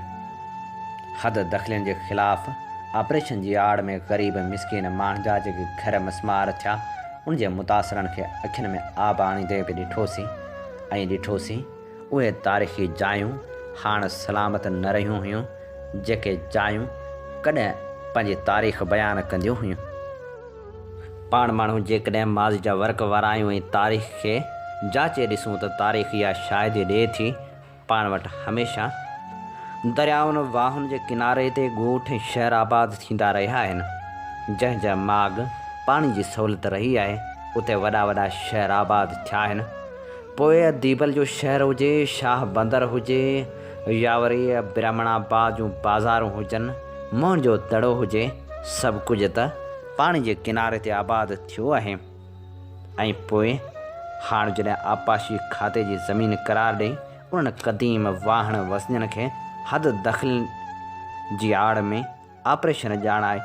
B: हद दख़लनि जे ख़िलाफ़ ऑपरेशन जी आड़ में ग़रीब मिसकिन माण्हुनि जा जेके घर मसमार थिया उन जे मुतासिरनि खे अखियुनि में आब आणींदे बि ॾिठोसीं उहे तारीख़ी जायूं हाणे सलामत न रहियूं हुयूं जेके जायूं कॾहिं पंहिंजी तारीख़ बयानु कंदियूं हुयूं। पाण माण्हू जेकॾहिं माज़ी जा वर्क वारा आहियूं ऐं तारीख़ खे जाचे ॾिसूं त तारीख़ इहा शायदि ॾिए थी पाण वटि हमेशह दरियाउनि वाहुनि जे किनारे ते ॻोठ ऐं शहर आबाद थींदा रहिया आहिनि। जंहिंजा माॻ पाणी जी सहूलियत रही आहे उते वॾा वॾा शहर आबाद थिया आहिनि। पोइ दीबल जो शहर हुजे, शाह बंदर हुजे या वरी ब्राह्मणाबाद जूं बाज़ारूं हुजनि, मोहन जो दड़ो हुजे, सभु कुझु त पाणी जे किनारे ते आबाद थियो आहे। ऐं पोइ हाणे जॾहिं आपाशी खाते जी ज़मीन करार ॾेई उन्हनि क़दीम वाहण वसननि खे हद दख़ल जी आड़ में ऑपरेशन ॼाणाए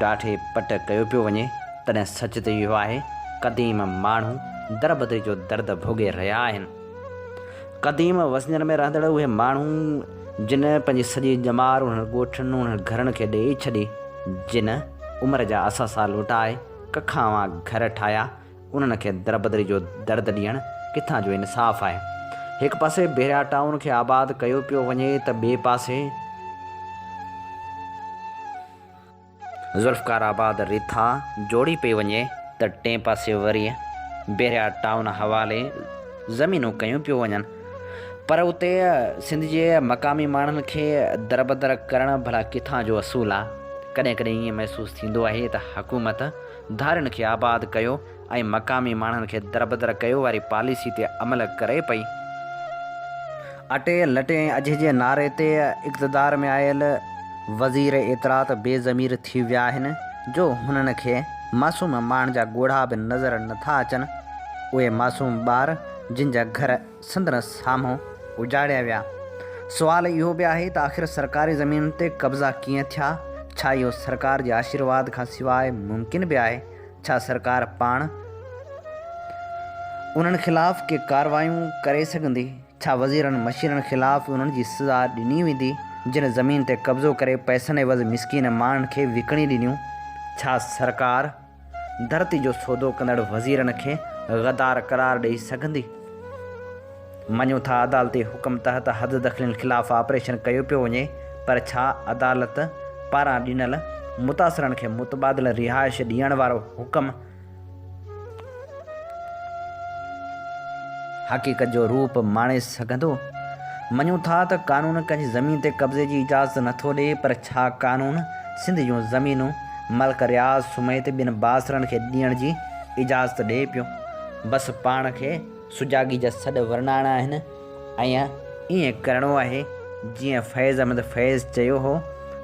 B: ॾाढे पट कयो पियो वञे तॾहिं सच त इहो आहे क़दीम माण्हू दरबदरी जो दर्द भोगे रहिया आहिनि। क़दीम वसननि में रहंदड़ उहे माण्हू जिन पंहिंजी सॼी ॼमार उन्हनि ॻोठनि उन्हनि घरनि खे ॾेई छॾी, जिन उमिरि जा असासा लुटाए कखां घर ठाहिया, उन्हनि खे दरबदरी जो दर्द ॾियणु किथां जो इंसाफ़ आहे। हिकु पासे बेरिया टाउन खे आबाद कयो पियो वञे त ॿिए पासे ज़ुल्फ़कार आबाद रिथा जोड़ी पई वञे त टे पासे वरी बेरिया टाउन हवाले ज़मीनूं कयूं पियूं वञनि। पर उते सिंध जे मक़ामी माण्हुनि खे दरबदर करणु भला किथां जो असूल आहे। कॾहिं कॾहिं ईअं महसूसु थींदो आहे त हुकूमत धारियुनि खे आबाद कयो ऐं मक़ामी माण्हुनि खे दरबदर कयो वारी पॉलिसी ते अमल करे पई। अटे लटे अॼु जे नारे ते इक़्तिदार में आयल वज़ीर एतिरा त बेज़मीर थी विया आहिनि जो हुननि खे मासूम माण्हुनि जा ॻोढ़ा बि नज़र नथा अचनि। उहे मासूम ॿार जिन जा घर संदनि साम्हूं उजाड़िया विया। सुवाल इहो बि आहे त आख़िर सरकारी ज़मीन ते कब्ज़ा कीअं थिया? छा इहो सरकार जे आशीर्वाद खां सवाइ मुमकिन बि आहे? छा सरकार पाण उन्हनि ख़िलाफ़ के कार्रवायूं करे सघंदी? छा वज़ीरनि मशीरनि ख़िलाफ़ उन्हनि जी सज़ा ॾिनी वेंदी जिन ज़मीन ते कब्ज़ो करे पैसनि एवज़ मिसकीन माण्हुनि खे विकिणी ॾिनियूं? छा सरकार धरती जो सौदो कंदड़ वज़ीरनि खे गदार करार ॾेई सघंदी? मञूं था अदालती हुकुम तहत हद दख़लनि ख़िलाफ़ ऑपरेशन कयो पियो वञे, पर छा अदालत पारां ॾिनल मुतासिरनि खे मुतबादिल रिहाइश ॾियण वारो हुकुम हक़ीक़त जो रूप माणे सघंदो? मञूं था त कानून कंहिंजी ज़मीन ते कब्ज़े जी इजाज़त नथो ॾिए, पर छा कानून सिंध जूं ज़मीनूं मल्क रियाज़ समेत ॿिनि बासरनि खे ॾियण जी इजाज़त ॾिए पियो? बसि पाण खे सुजाॻी जा सॾ वर्णाइणा आहिनि ऐं ईअं करिणो आहे जीअं फैज़ अहमद फैज़ चयो हो,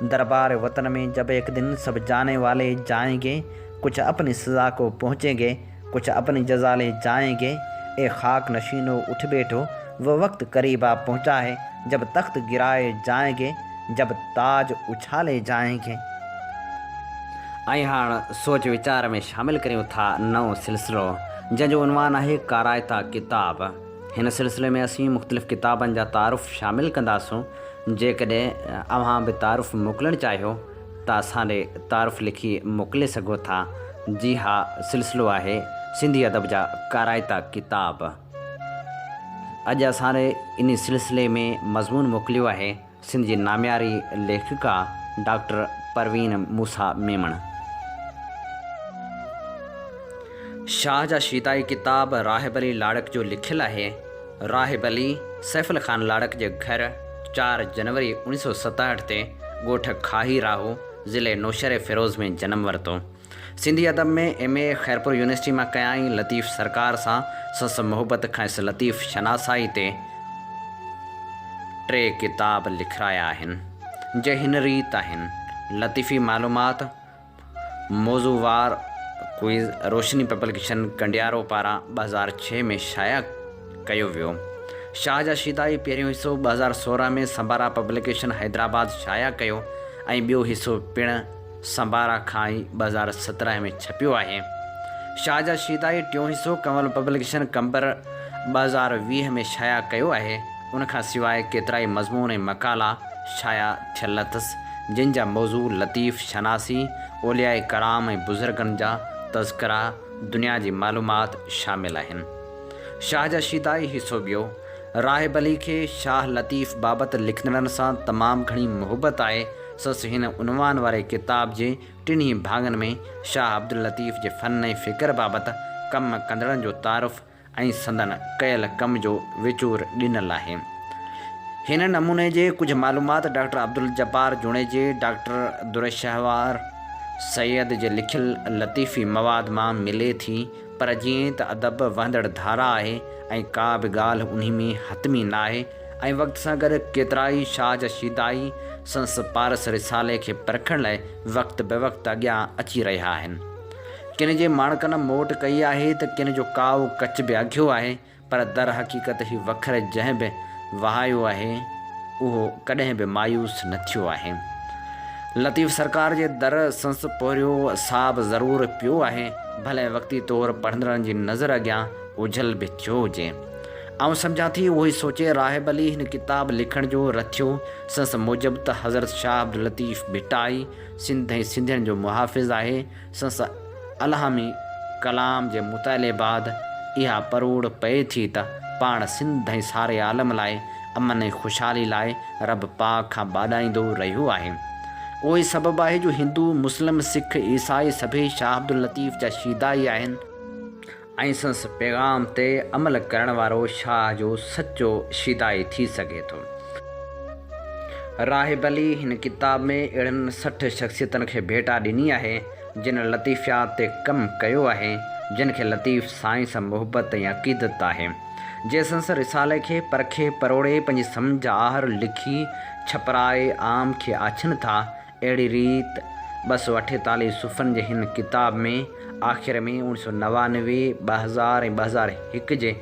B: दरबार वतन में जब एक दिन सब जाने वाले जाएंगे, कुछ अपनी सज़ा को पहुँचेंगे, कुछ अपनी जज़ा ले जाएंगे। ए खाक नशीनो उठ बैठो, वो वक्त करीब आ पहुँचा है जब तख्त गिराए जाएंगे, जब ताज उछाले जाएंगे। ऐं हाणे सोच वीचार में शामिल करियूं था नओं सिलसिलो जंहिंजो उनवान आहे कारायता किताब। हिन सिलसिले में असीं मुख़्तलिफ़ किताबनि जा तारुफ़ शामिल कंदासूं। जेकॾहिं अव्हां बि तारुफ़ मोकिलणु चाहियो त असांॾे तारुफ़ लिखी मोकिले सघो था। जी हा, सिलसिलो आहे सिंधी अदब जा कारायता किताब। अॼु असांजे इन सिलसिले में मज़मून मोकिलियो आहे सिंध जी नामियारी लेखिका डॉक्टर परवीन मूसा मेमण। शाह जा शीताई किताब राहिब अली लाड़क जो लिखियलु आहे। राहिब अली सैफ़ुल ख़ान लाड़क जे घर 4 जनवरी 1967 ते ॻोठ खाही राहो ज़िले नौशहर फ़िरोज़ में जनमु वरितो। सिंधी अदब में MA ख़ैरपुर यूनिवर्सिटी मां कयाई। लतीफ़ सरकार सां सस मोहब्बत खां इस लतीफ़ शनासाई ते 3 किताब लिखराया आहिनि जे हिन रीत आहिनि। लतीफ़ी मालूमात मौज़ूवार क्विज़ रोशनी पब्लिकेशन कंडियारो पारां 2006 में शाया कयो वियो। शाह जा शीदाई पहिरियों हिसो 2016 में संबारा पब्लिकेशन हैदराबाद शाया कयो ऐं ॿियो हिसो पिणु संबारा खां ई 2017 में छपियो आहे। शाह जा शीदाई टियों हिसो कंवल पब्लिकेशन कंबर 2020 में शाया कयो आहे। उनखां सवाइ केतिरा ई मज़मून ऐं मकाला शाया थियल अथसि जिन जा मौज़ू लतीफ़ शनासी ओलिया कराम ऐं बुज़ुर्गनि जा तज़किरा दुनिया जी मालूमात शामिल आहिनि। शाह जा शिदाई हिसो ॿियो। राहिब अली खे शाह लतीफ़ बाबति लिखंदड़नि सां तमामु घणी मुहबत आहे। संसि हिन उनवान वारे किताब जे टिनी भाङनि में शाह अब्दुल लतीफ़ जे फ़न ऐं फ़िक्र बाबति कमु कंदड़नि जो तारुफ़ ऐं संदन कयल कम जो विचूर ॾिनल आहे। हिन नमूने जे कुझु मालूमात डॉक्टर अब्दुल जब्बार जुणेजे, डॉक्टर दुरशहवार सैयद जे लिखियल लतीफ़ी मवाद मां मिले थी, पर जीअं त अदब वहंदड़ धारा आहे ऐं का बि ॻाल्हि उन्ही में हतमी न आहे ऐं वक़्त सां गॾु केतिरा ई शाह जा शिदाई संस पारस रिसाले खे परखण लाइ वक़्त बेवक़्त अॻियां अची रहिया आहिनि। किन जे माणकनि मोट कई आहे त किन जो काव कच बि अघियो आहे, पर दर हक़ीक़त ही वखर जंहिं बि वहायो आहे उहो कॾहिं बि मायूस न थियो आहे। लतीफ़ सरकार जे दर संस पोरियो साब ज़रूरु पियो आहे, भले वक़्ती तौरु पढ़ंदड़नि जी नज़र अॻियां उझल बि थियो हुजे। ऐं सम्झां थी उहो ई सोचे राहिब अली हिन किताब लिखण जो रथियो। संस मूजिबि त हज़रत शाह अब्दुल लतीफ़ भिटाई सिंध ऐं सिंधियुनि जो मुहाफ़िज़ आहे। संस अलहामी कलाम जे मुताले बाद इहा परूड़ पए थी त पाण सिंध ऐं सारे आलम लाइ अमन ऐं ख़ुशहाली लाइ रब पाक खां बाॾाईंदो रहियो आहे। उहो ई सबबु आहे जो हिंदू मुस्लिम सिख ईसाई सभई शाह अब्दुल लतीफ़ जा शिदाई आहिनि ऐं संस पैगाम ते अमल करण वारो शाह जो सचो शिदाई थी सघे थो। राहिब अली हिन किताब में अहिड़नि 60 शख़्सियतनि खे भेटा ॾिनी आहे जिन लतीफ़ियात ते कमु कयो आहे, जिन खे लतीफ़ साईं सां मुहबत ऐं अक़ीदत आहे। जे संस रिसाले खे परखे परोड़े पंहिंजी सम्झ आहर लिखी छपराए आम खे आछनि था, अहिड़ी रीत 248 सुफ़नि जे हिन किताब में आख़िर में 1999, 2000 ऐं 2001 जे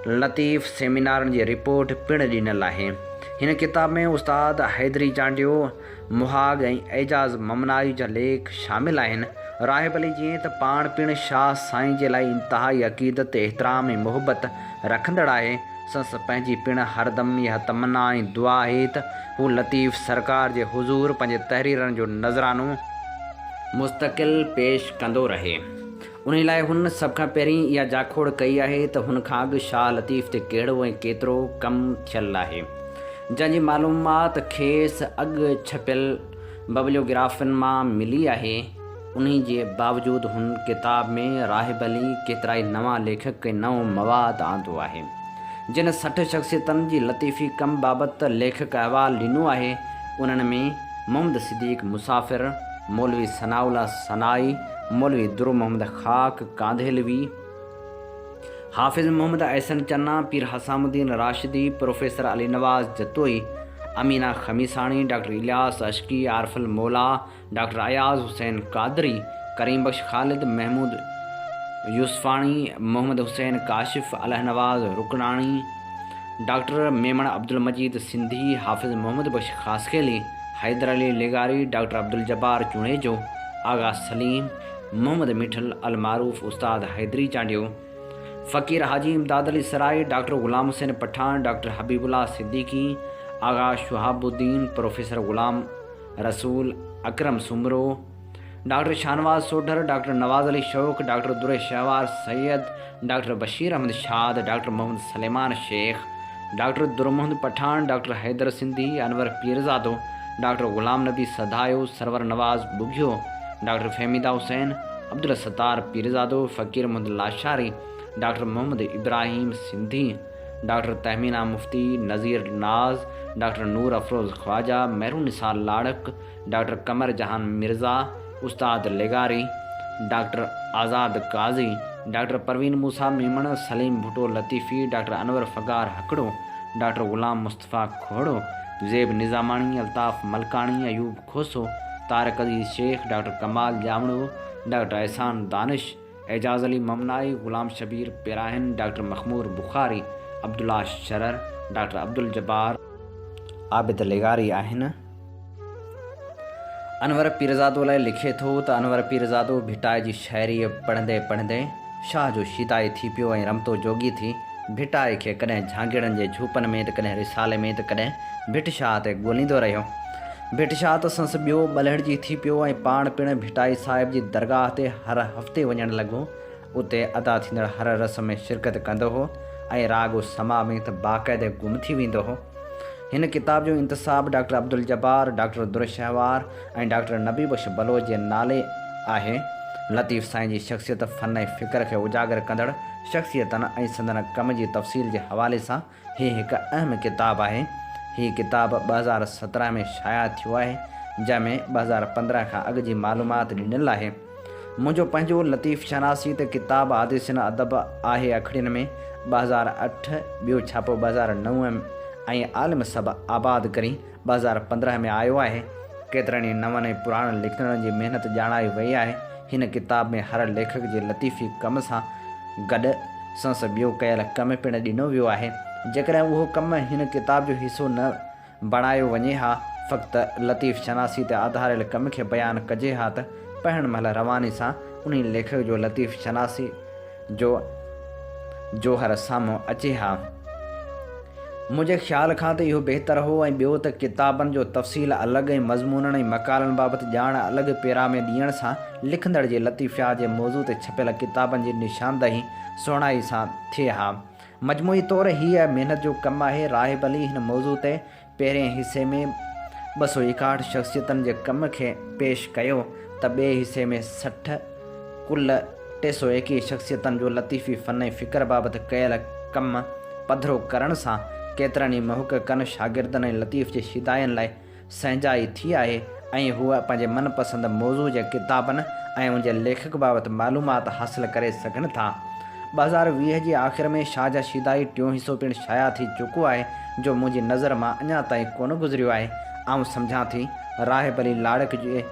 B: लतीफ़ सेमिनारनि जी रिपोर्ट पिणु ॾिनल आहे। हिन किताब में उस्ताद हैदरी चांडियो मुहाग ऐं एजाज़ ममनाई जा लेख शामिल आहिनि। राहिब अली जीअं त पाण पिणु शाह साईं जे लाइ इंतिहाई अक़ीदत एतिराम ऐं मुहबत रखंदड़ आहे, संस पंहिंजी पिणु हरदम इहा तमन्ना ऐं दुआ आहे त हू लतीफ़ सरकार जे हुज़ूर पंहिंजे तहरीरनि जो नज़रानो मुस्तक़िल पेश कंदो रहे। उन लाइ हुन सभ खां पहिरीं इहा जाखोड़ कई आहे त हुन खां अॻु शाह लतीफ़ ते कहिड़ो ऐं केतिरो कमु थियल आहे, जंहिंजी मालूमात खेसि अॻु छपियल बबलियोग्राफियुनि मां मिली आहे। उन्ही जे बावजूदि हुन किताब में राहिब अली केतिरा ई नवां लेखक ऐं नओं मवाद आंदो आहे। जिन 60 शख़्सियतनि जी लतीफ़ी कम बाबति लेखक अहवाल ॾिनो आहे, उन्हनि में मोहम्मद सिद्दीक़ मुसाफ़िर, मौलवी सनाउल्ला सनाई, मौलवी दुर मोहम्मद ख़ाक कांधेलवी, हाफ़िज़ मोहम्मद अहसन चन्ना, पीर हसामुद्दीन राशिदी, प्रोफेसर अली नवाज़ जतोई, अमीना खमीसाणी, डॉक्टर इलियास अशकी, आरफुल मौला, डॉक्टर अयाज़ हुसैन कादरी, करीम बख्श ख़ालिद, महमूद यूसफ़ाणी, मोहम्मद हुसैन काशिफ़, अलह नवाज़ रुकनाणी, डॉक्टर मेमण अब्दुल मजीद सिंधी, हाफ़िज़ मोहम्मद बख्श ख़ासखेली, हैदर अली लेगारी, डॉक्टर अब्दुल जब्बार चुणेजो, आगा सलीम, मोहम्मद मिठल अल मारूफ़, उस्ताद हैदरी चांडियो, फ़कीर हाजी इमदाद अली सराय, डॉक्टर ग़ुलाम हुसैन पठान, डॉक्टर हबीबुल्लाह सिद्दीकी, आगा शुहाबुद्दीन, प्रोफेसर ग़ुलाम रसूल अकरम सुमरो, डॉक्टर शाहनवाज सोढर, डॉक्टर नवाज़ अली शौक़, डॉक्टर दुर शहवार सैयद, डॉक्टर बशीर अहमद शाद, डॉक्टर मोहम्मद सलेमान शेख, डॉक्टर दुर मोहम्मद पठान, डॉक्टर हैदर सिंधी, अनवर पीरज़ादो, डॉक्टर ग़ुलाम नबी सदायो, सरवर नवाज़ बुघियो, डॉक्टर फहमीदा हुसैन, अब्दुल सत्तार पीरज़ादो, फ़कीर मोहम्मद लाशारी, डॉक्टर मोहम्मद इब्राहिम सिंधी, डॉक्टर तहमीना मुफ्ती, नज़ीर नाज, डॉक्टर नूर अफरोज़ ख्वाजा, महरून निसार लाड़क, डॉक्टर कमर जहान मिर्ज़ा, उस्ताद लेगारी, डॉक्टर आज़ाद काजी, डॉक्टर परवीन मूसा मेमण, सलीम भुटो लतीफ़ी, डॉक्टर अनवर फ़गार हकड़ो, डॉक्टर ग़ुलाम मुस्तफ़ा खोड़ो, ज़ेब निज़ामाणी, अल्ताफ़ मलकाणी, अयूब खोसो, तारक अज़ीज़ शेख, डॉक्टर कमाल जामड़ो, डॉक्टर एहसान दानिश, एजाज़ अली ममनाई, ग़ुलाम शबीर पेराहिन, डॉक्टर मखमूर बुखारी, अब्दुल्ला शरर, डॉक्टर अब्दुल जब्बार आबिद लेगारी आहिनि। अनवर पीरज़ादो लाइ लिखे थो त अनवर पीरज़ादो भिटाए जी शाइरी पढ़ंदे पढ़ंदे शाह जो शिदाई थी पियो ऐं रमतो जोगी थी। भिटाए खे कॾहिं झांगीड़नि जे झूपनि में त कॾहिं रिसाले में त कॾहिं भिट शाह ते ॻोल्हींदो रहियो। भिटशा त संस ॿियो ॿलहड़जी थी पियो ऐं पाण पिणु भिटाई साहिब जी दरगाह ते हर हफ़्ते वञणु लॻो। उते अदा थींदड़ हर रस्म में शिरकत कंदो हो ऐं राॻो समा में त बाक़ाइदे गुम थी वेंदो हो। हिन किताब जो इंतिसाब डॉक्टर अब्दुल जब्बार, डॉक्टर दुरशहवार ऐं डॉक्टर नबी बख्श बलोच जे नाले आहे। लतीफ़ साईं जी शख़्सियत, फ़न ऐं फ़िक्र खे उजागर कंदड़ शख़्सियतनि ऐं संदन कम जी तफ़सील जे हवाले सां हीअ हिकु अहम किताब आहे। हीअ किताब 2017 में शाया थियो आहे, जंहिंमें 2015 खां अॻु जी मालूमात ॾिनल आहे। मुंहिंजो पंहिंजो लतीफ़ शनासी ते किताब आदिशन अदब आहे अखड़ियुनि में 2008, ॿियो छापो 2009 ऐं आलिम सभु आबाद करी 2015 में आयो आहे। केतिरनि ई नवनि ऐं पुराणनि लिखण जी महिनत ॼाणाई वई आहे। हिन किताब में हर लेखक जे लतीफ़ी कम सां गॾु संस ॿियो कयल कमु पिणु ॾिनो वियो आहे। जेकॾहिं उहो कमु हिन किताब जो हिसो न बणायो वञे हा, फ़क़्ति लतीफ़ शनासी ते आधारियल कम खे बयानु कजे हा, त पढ़ण महिल रवानी सां उन लेखक जो लतीफ़ शनासी जो जोहर साम्हूं अचे हा। मुंहिंजे ख़्याल खां त इहो बहितर हो। ऐं ॿियो त किताबनि जो तफ़सील अलॻि ऐं मज़मूननि ऐं मक़ालनि बाबति ॼाण अलॻि पेरा में ॾियण सां लिखंदड़ जे लतीफ़िया जे मौज़ू ते छपियल किताबनि जी निशानदही सुहिणाई सां थिए हा। मजमूई तौरु हीअ महिनत जो कमु आहे। राहिब अली हिन मौज़ू ते पहिरें हिसे में 261 शख़्सियतनि जे कम खे पेश कयो त ॿिए हिसे में 60 कुल 321 शख़्सियतनि जो लतीफ़ी फ़न ऐं फ़िक्र बाबति कयल कमु पधिरो करण सां केतिरनि ई मुहक़क़नि शागिर्दनि ऐं लतीफ़ जे शिदायनि लाइ सहिजाई थी आहे ऐं हूअ पंहिंजे मनपसंदि मौज़ू जे किताबनि ऐं उनजे लेखक बाबति मालूमात हासिल करे सघनि था। 2020 जी आख़िर में शाह जा शिदाई टियों हिसो पिणु शाया थी चुको आहे, जो मुंहिंजी नज़र मां अञा ताईं कोन गुज़रियो आहे। आउं सम्झां थी राहिब अली लाड़क जे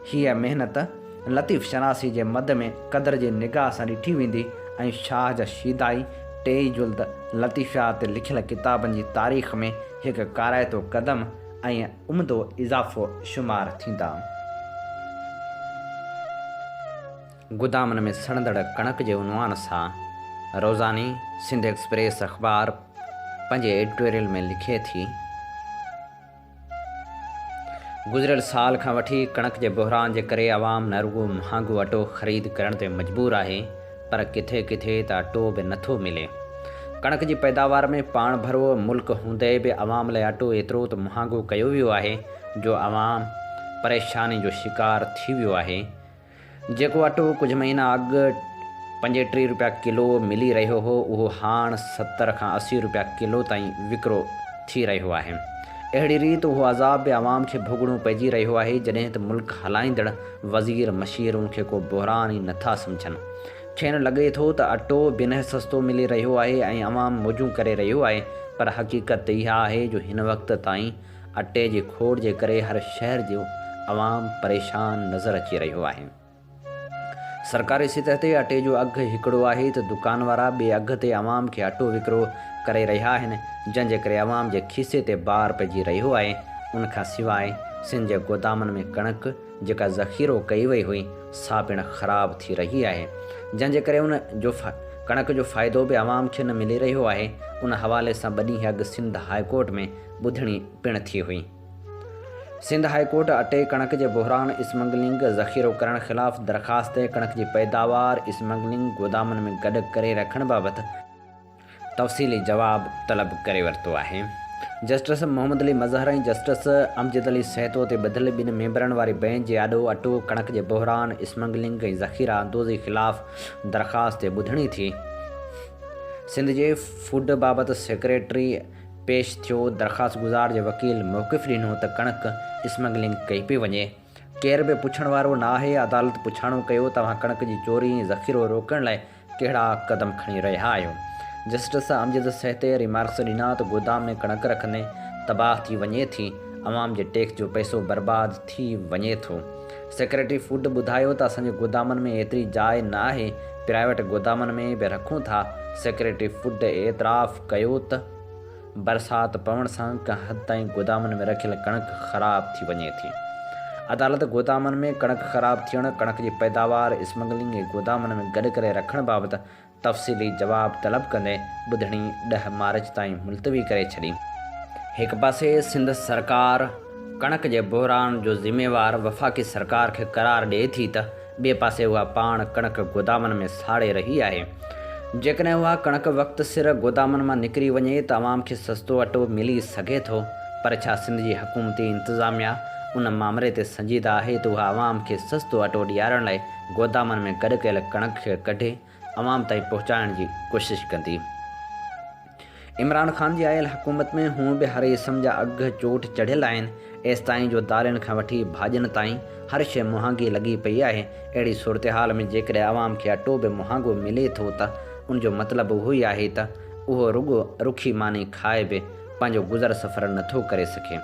B: हीअ महिनत लतीफ़ शनासी जे मद में क़दर जी निगाह सां ॾिठी वेंदी ऐं शाह जा शिदाई 23 जुल्द लतीफ़िया ते लिखियल किताबनि जी तारीख़ में हिकु काराइतो क़दम ऐं उम्दो इज़ाफ़ो शुमार थींदा। गुदामनि में सड़ंदड़ कणक जे उनवान सां रोज़ानी सिंध एक्सप्रेस अख़बार पंहिंजे एडिटोरियल में लिखे थी, गुज़िरियल साल खां वठी कणक जे बहिरान जे करे आवाम न रुॻो महांगो अटो ख़रीद करण ते मजबूर आहे, पर किथे किथे त अटो बि नथो मिले। कणक जी पैदावार में पाण भरो मुल्क हूंदे बि आवाम लाइ अटो एतिरो त महांगो कयो वियो आहे, जो आवाम परेशानी जो शिकार थी वियो आहे। जेको अटो कुझु महीना अॻु 35 रुपया किलो मिली रहियो हो, उहो हाणे 70 खां 80 रुपया किलो ताईं विकिरो थी रहियो आहे। अहिड़ी रीति उहो अज़ाब बि आवाम खे भोगणो पइजी रहियो आहे, जॾहिं त मुल्क हलाईंदड़ वज़ीर मशीर उनखे को बहिरान ई नथा सम्झनि। खेनि लॻे थो त अटो बिना सस्तो मिली रहियो आहे ऐं आवाम मौजूं करे रहियो आहे, पर हक़ीक़त इहा आहे जो हिन वक़्त ताईं अटे जी खोड़ जे करे हर शहर जो आवाम परेशान नज़र अची रहियो आहे। सरकारी सतह ते अटे जो अघु हिकिड़ो आहे त दुकान वारा ॿिए अघ ते आवाम खे अटो विकिरो करे रहिया आहिनि, जंहिंजे करे आवाम जे खीसे ते बार पइजी रहियो आहे। उनखां सवाइ सिंध जे गोदामनि में कणक जेका ज़ख़ीरो कई वई हुई, सा पिणु ख़राबु थी रही आहे, जंहिंजे करे उन जो कणक जो फ़ाइदो बि आवाम खे न मिली रहियो आहे। उन हवाले सां ॿ ॾींहं अॻु सिंध हाईकोर्ट में ॿुधणी पिणु थी हुई। सिंध हाईकोर्ट अटे कणक जे बहिरान स्मगलिंग ज़ख़ीरो करण ख़िलाफ़ दरख़्वास्त ते कणक जी पैदावार स्मगलिंग गोदामनि में गॾु करे रखण बाबति तफ़सीली जवाब तलब करे वरितो आहे। जस्टिस मोहम्मद अली मज़हर ऐं जस्टिस अमजद अली सहतो ते ॿधल ॿिनि मेंबरनि वारी बेंच जे आॾो अटो कणक जे बहिरान स्मगलिंग ऐं ज़ख़ीरा अंदोज़ी ख़िलाफ़ दरख़्वास्त ते ॿुधणी थी। सिंध जे फूड बाबति सेक्रेटरी पेश थियो। दरख़्वास्त गुज़ार जे वकील मौक़िफ़ ॾिनो त कणक स्मगलिंग कई पई वञे। केर बि पुछण वारो न आहे। अदालत पुछाणो कयो, तव्हां कणक जी चोरी ऐं ज़ख़ीरो रोकण लाइ कहिड़ा क़दम खणी रहिया आहियो। जस्टिस अमजद सहते रिमार्क्स ॾिना त गोदाम में कणक रखंदे तबाह थी वञे थी, आवाम जे टैक्स जो पैसो बर्बाद थी वञे थो। सेक्रेटरी फूड ॿुधायो त असांजे गोदामनि में एतिरी जाइ न आहे, प्राइवेट गोदामनि में बि रखूं था। सेक्रेटरी फूड एतिराफ़ कयो त बरसाति पवण सां कंहिं हद ताईं गोदामनि में रखियल कणक ख़राबु थी वञे थी। अदालत गोदामनि में कणक ख़राबु थियण, कणक जी पैदावार स्मगलिंग ऐं गोदामनि में गॾु करे रखण बाबति तफ़सीली जवाब तलब कंदे ॿुधणी 10 मार्च ताईं मुलतवी करे छॾी। हिकु पासे सिंध सरकार कणक जे बहिरान जो ज़िम्मेवार वफ़ाक़ी सरकार खे करार ॾिए थी त ॿिए पासे उहा पाण कणक गोदामनि में साड़े रही आहे। जेकॾहिं उहा कणक वक़्तु सिर गोदामनि मां निकिरी वञे त आवाम खे सस्तो अटो मिली सघे थो, पर छा सिंध जी हुकूमती इंतिज़ामिया उन मामले ते संजीदा आहे त उहा आवाम खे सस्तो अटो ॾियारण लाइ गोदामनि में गॾु कयल कणक खे कढे आवाम ताईं पहुचाइण जी कोशिशि कंदी। इमरान ख़ान जी आयल हुकूमत में हूअं बि हर इस्म जा अघ चोट चढ़ियल आहिनि। एसि ताईं जो दालनि खां वठी भाॼियुनि ताईं हर शइ महांगी लॻी पई आहे। अहिड़ी सूरत हाल में जेकॾहिं आवाम खे अटो बि महांगो मिले थो त उनजो मतिलबु उहो ई आहे त उहो रुॻो रुखी मानी खाए बि पंहिंजो गुज़र सफ़र नथो करे सघे।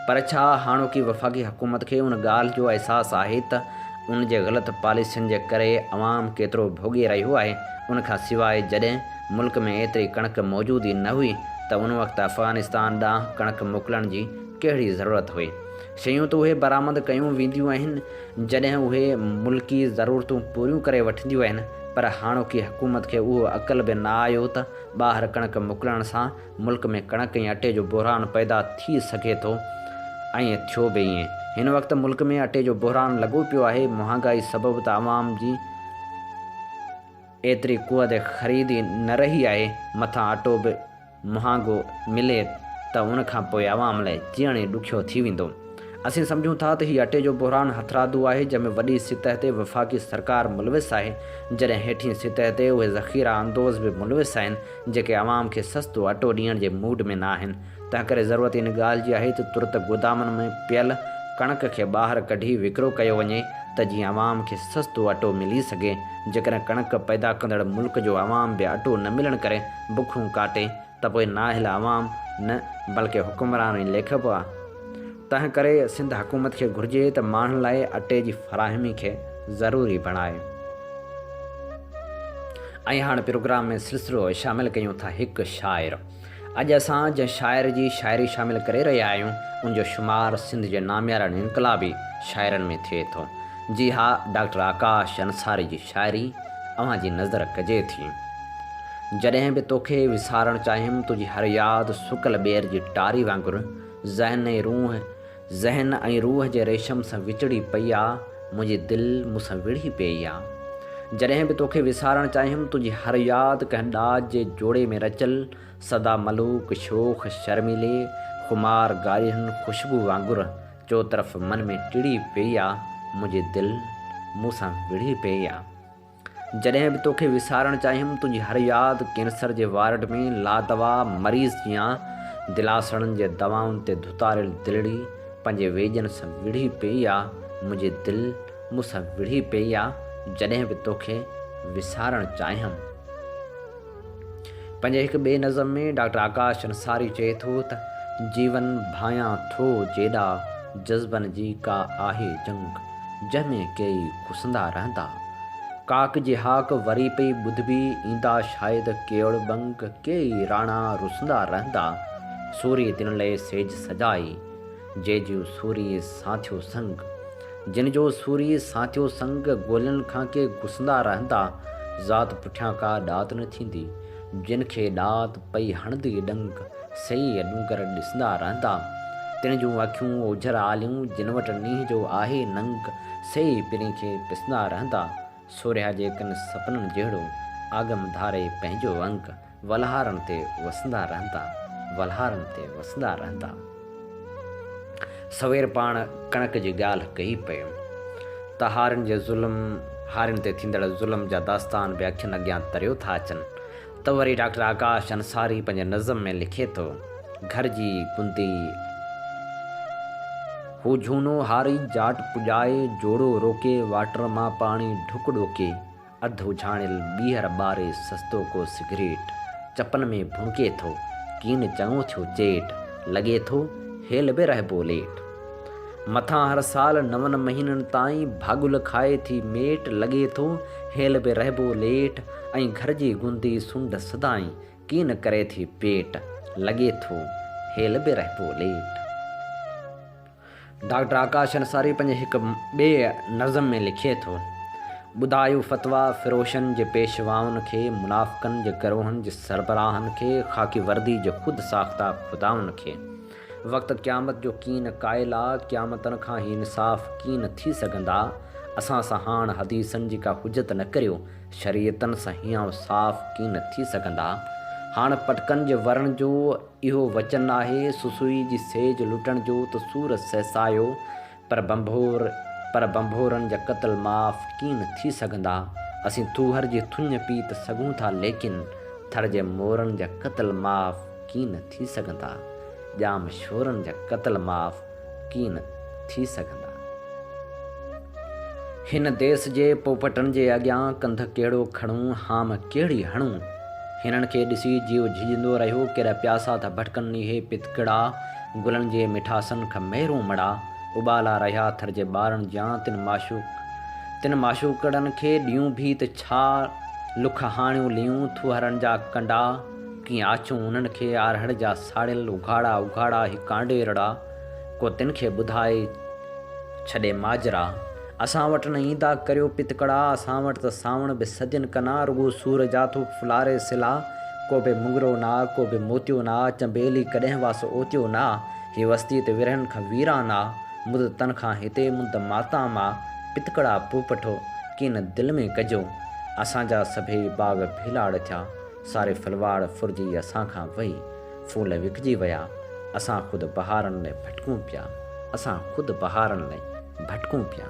B: पर छा हाणोकी वफ़ाक़ी हुकूमत खे उन ॻाल्हि जो अहसासु आहे त उन जे ग़लति पॉलिसियुनि जे करे अवाम केतिरो भोॻे रहियो आहे? उनखां सवाइ जॾहिं मुल्क में एतिरी कणक मौजूदु ई न हुई त उन वक़्तु अफ़गानिस्तान ॾांहुं कणक मोकिलण जी कहिड़ी ज़रूरत हुई? शयूं त उहे बरामद कयूं वेंदियूं आहिनि जॾहिं उहे मुल्की ज़रूरतूं पूरियूं करे वठंदियूं आहिनि, पर हाणोकी हुकूमत खे उहो अक़ल बि न आयो त ॿाहिरि कणक मोकिलण सां मुल्क में कणक ऐं अटे जो बहिरान पैदा थी सघे थो ऐं थियो बि ईअं। हिन वक़्तु मुल्क में अटे जो बहिरान लॻो पियो आहे। महांगाई सबबु त आवाम जी एतिरी कुवत ख़रीदी न रही आहे, मथां अटो बि महांगो मिले त उनखां पोइ आवाम लाइ जीअण ई ॾुखियो थी वेंदो। असीं सम्झूं था त हीउ अटे जो बहिरान हथरादू आहे जंहिंमें वॾी सतह ते वफ़ाक़ी सरकार मुलविस आहे, जॾहिं हेठीं सतह ते उहे ज़ख़ीरा अंदोज़ बि मुलविस आहिनि जेके आवाम खे सस्तो अटो ॾियण जे मूड में न आहिनि। तंहिं करे ज़रूरत इन ॻाल्हि जी आहे त तुरत गोदामनि में पियल कणक खे ॿाहिरि कढी विकिरो कयो वञे त जीअं आवाम खे सस्तो अटो मिली सघे। जेकॾहिं कणक पैदा कंदड़ मुल्क जो आवाम बि अटो न मिलण करे बुखूं काटे त पोइ नाहिल आवाम न बल्कि हुकुमरान ई लेखबो आहे। तंहिं करे सिंध हुकूमत खे घुरिजे त माण्हुनि लाइ अटे जी फ़राहमी खे ज़रूरी बणाए। ऐं हाणे प्रोग्राम में सिलसिलो शामिलु कयूं था हिकु शाइर। अॼु असां जंहिं शाइर जी शाइरी शामिलु करे रहिया आहियूं उनजो शुमारु सिंध जे नामियारनि इनक़लाबी शाइरनि में थिए थो। जी हा, डॉक्टर आकाश अंसारी जी शाइरी अव्हां जी नज़र कजे थी। जॾहिं बि तोखे विसारणु चाहियमि तुंहिंजी हर यादि सुकल ॿेर जी टारी वांगुरु ज़हन ऐं रूह जे रेशम सां विचड़ी पई आहे, मुंहिंजी दिलि मूंसां विढ़ी पई आहे। जॾहिं बि तोखे विसारणु चाहियमि तुंहिंजी हर यादि कंहिं ॾाज जे जोड़े में रचियल सदा मलूक शोख शर्मिले खुमार गारियुनि ख़ुशबू वांगुरु चो तरफ़ मन में टिड़ी पई आहे, मुंहिंजी दिलि मूंसां विढ़ी पई आहे। जॾहिं बि तोखे विसारणु चाहियमि तुंहिंजी हर यादि कैंसर जे वार्ड में लादवा मरीज़ या दिलासणनि जे दवाउनि ते धुतारियल दिलड़ी पंहिंजे वेझनि सां विढ़ी पई आहे, मुंहिंजी दिलि मूंसां विढ़ी पई आहे। जॾहिं बि तोखे विसारणु चाहियमि। पंहिंजे हिकु ॿिए नज़म में डॉक्टर आकाश अंसारी चए थो त जीवन भायां थो जेॾा जज़्बनि जी का आहे जंग, जंहिंमें कई घुसंदा रहंदा। काक जी हाक वरी पई ॿुधबी ईंदा शायदि केवड़ बंग, कई राणा रुसंदा रहंदा। सूर्य दिन लाइ सेज सजाई जंहिंजो सूर्य साथियो संग, जिन जो सूर्य साथियो संग ॻोल्हनि खां के घुसंदा रहंदा। ज़ात पुठियां का ॾात न थींदी, जिन खे ॾात पई हणंदी डंग, सही ॾूंगर ॾिसंदा रहंदा। तिन जूं अखियूं ओझर आलियूं जिन वटि नींहं जो आहे नंग, सही पिरी खे पिसंदा रहंदा। सूर्या जे कन सपननि जहिड़ो आगम धारे पंहिंजो अंग, वलहारनि ते वसंदा रहंदा, वलहारनि ते वसंदा रहंदा। सवेर पाण कणक जी ॻाल्हि कई पियो त हारियुनि ते थींदड़ ज़ुल्म जा दास्तान बि अखियुनि अॻियां तरियो था अचनि त वरी डॉक्टर आकाश अंसारी पंहिंजे नज़म में लिखे थो, घर जी कुंदी हू झूनो हारी जाट पुॼाए जोड़ो रोके, वाटर मां पाणी ढुक ॾोके, अधु उछाणियल ॿीहर ॿारे सस्तो को सिगरेट, चपन में भुणके थो कीन चङो थियो चेट, लॻे थो हेल बि रहिबो लेट। मथां हर साल 9 महीननि ताईं भागुल खाए थी मेट, लॻे थो हेल बि रहिबो लेट, ऐं घर जी गुंदी सुंड सदाई कीन करे थी पेट, लॻे थो हेल बि रहिबो लेट। डॉक्टर आकाश अंसारी पंहिंजे हिकु ॿिए नज़म में लिखे थो, ॿुधायो फ़तवा फ़िरोशनि जे पेशवाउनि खे, मुनाफ़िक़नि जे गरोहनि जे सरबराहनि खे, ख़ाकी वर्दी जे ख़ुदि साख़्ता खुदाउनि खे। वक़्तु क़यामत जो कीन काइला क़यामतनि खां ही इंसाफ़ कीन थी सघंदा। असां सां हाण हदीसनि जी का हुजत न करियो, शरीयतनि सां हीअं साफ़ कीन थी सघंदा। हाण पटकनि जे वरण जो इहो वचन आहे, सुसुई जी सेज लुटण जो त सूर सहसायो, पर बंभोरनि जा क़त्ल माफ़ कीन थी सघंदा। असीं थूहर जी थुञ पी त सघूं था, लेकिन थर जे मोरनि जा क़त्ल माफ़ कीन थी सघंदा। जाम शोरनि जा क़त्ल माफ़ कीन थी सघंदा। हिन देश जे पोपटनि जे अॻियां कंध कहिड़ो खणूं, हाम कहिड़ी हणूं। हिननि खे ॾिसी जीव झिझंदो रहियो, केॾा प्यासा था भटकनि इहे पितकड़ा, गुलनि जे मिठासनि खां महिरूं मड़ा। उबाला रहिया थर जे ॿारनि जा तिन माशूकड़नि खे ॾियूं भी त छा लुख हाणियूं लियूं थूहरनि जा कंडा। कीअं आछूं उन्हनि खे आरहड़ जा साड़ियल उघाड़ा हिकांडेरड़ा, को तिन खे ॿुधाए छॾे माजरा। असां वटि न ईंदा करियो पितकड़ा, असां वटि त सावण बि सदियनि कना, रुगो सूर जाथो फुलारे सिला। को बि मुंगरो ना, को बि मोतियो ना, चंबेली कॾहिं वास ओतियो ना। ही वस्ती ते विरहनि खां वीराना, मुद तन खां हिते मुद माता मां। पितकड़ा पोपटो कीन दिलि में कजो, असांजा सभई बाग भीलाड़ थिया। सारे फलवाड़ फुरजी असां खां वही, फूल विकिजी विया। असां ख़ुदि बहारनि लाइ भटकूं पिया।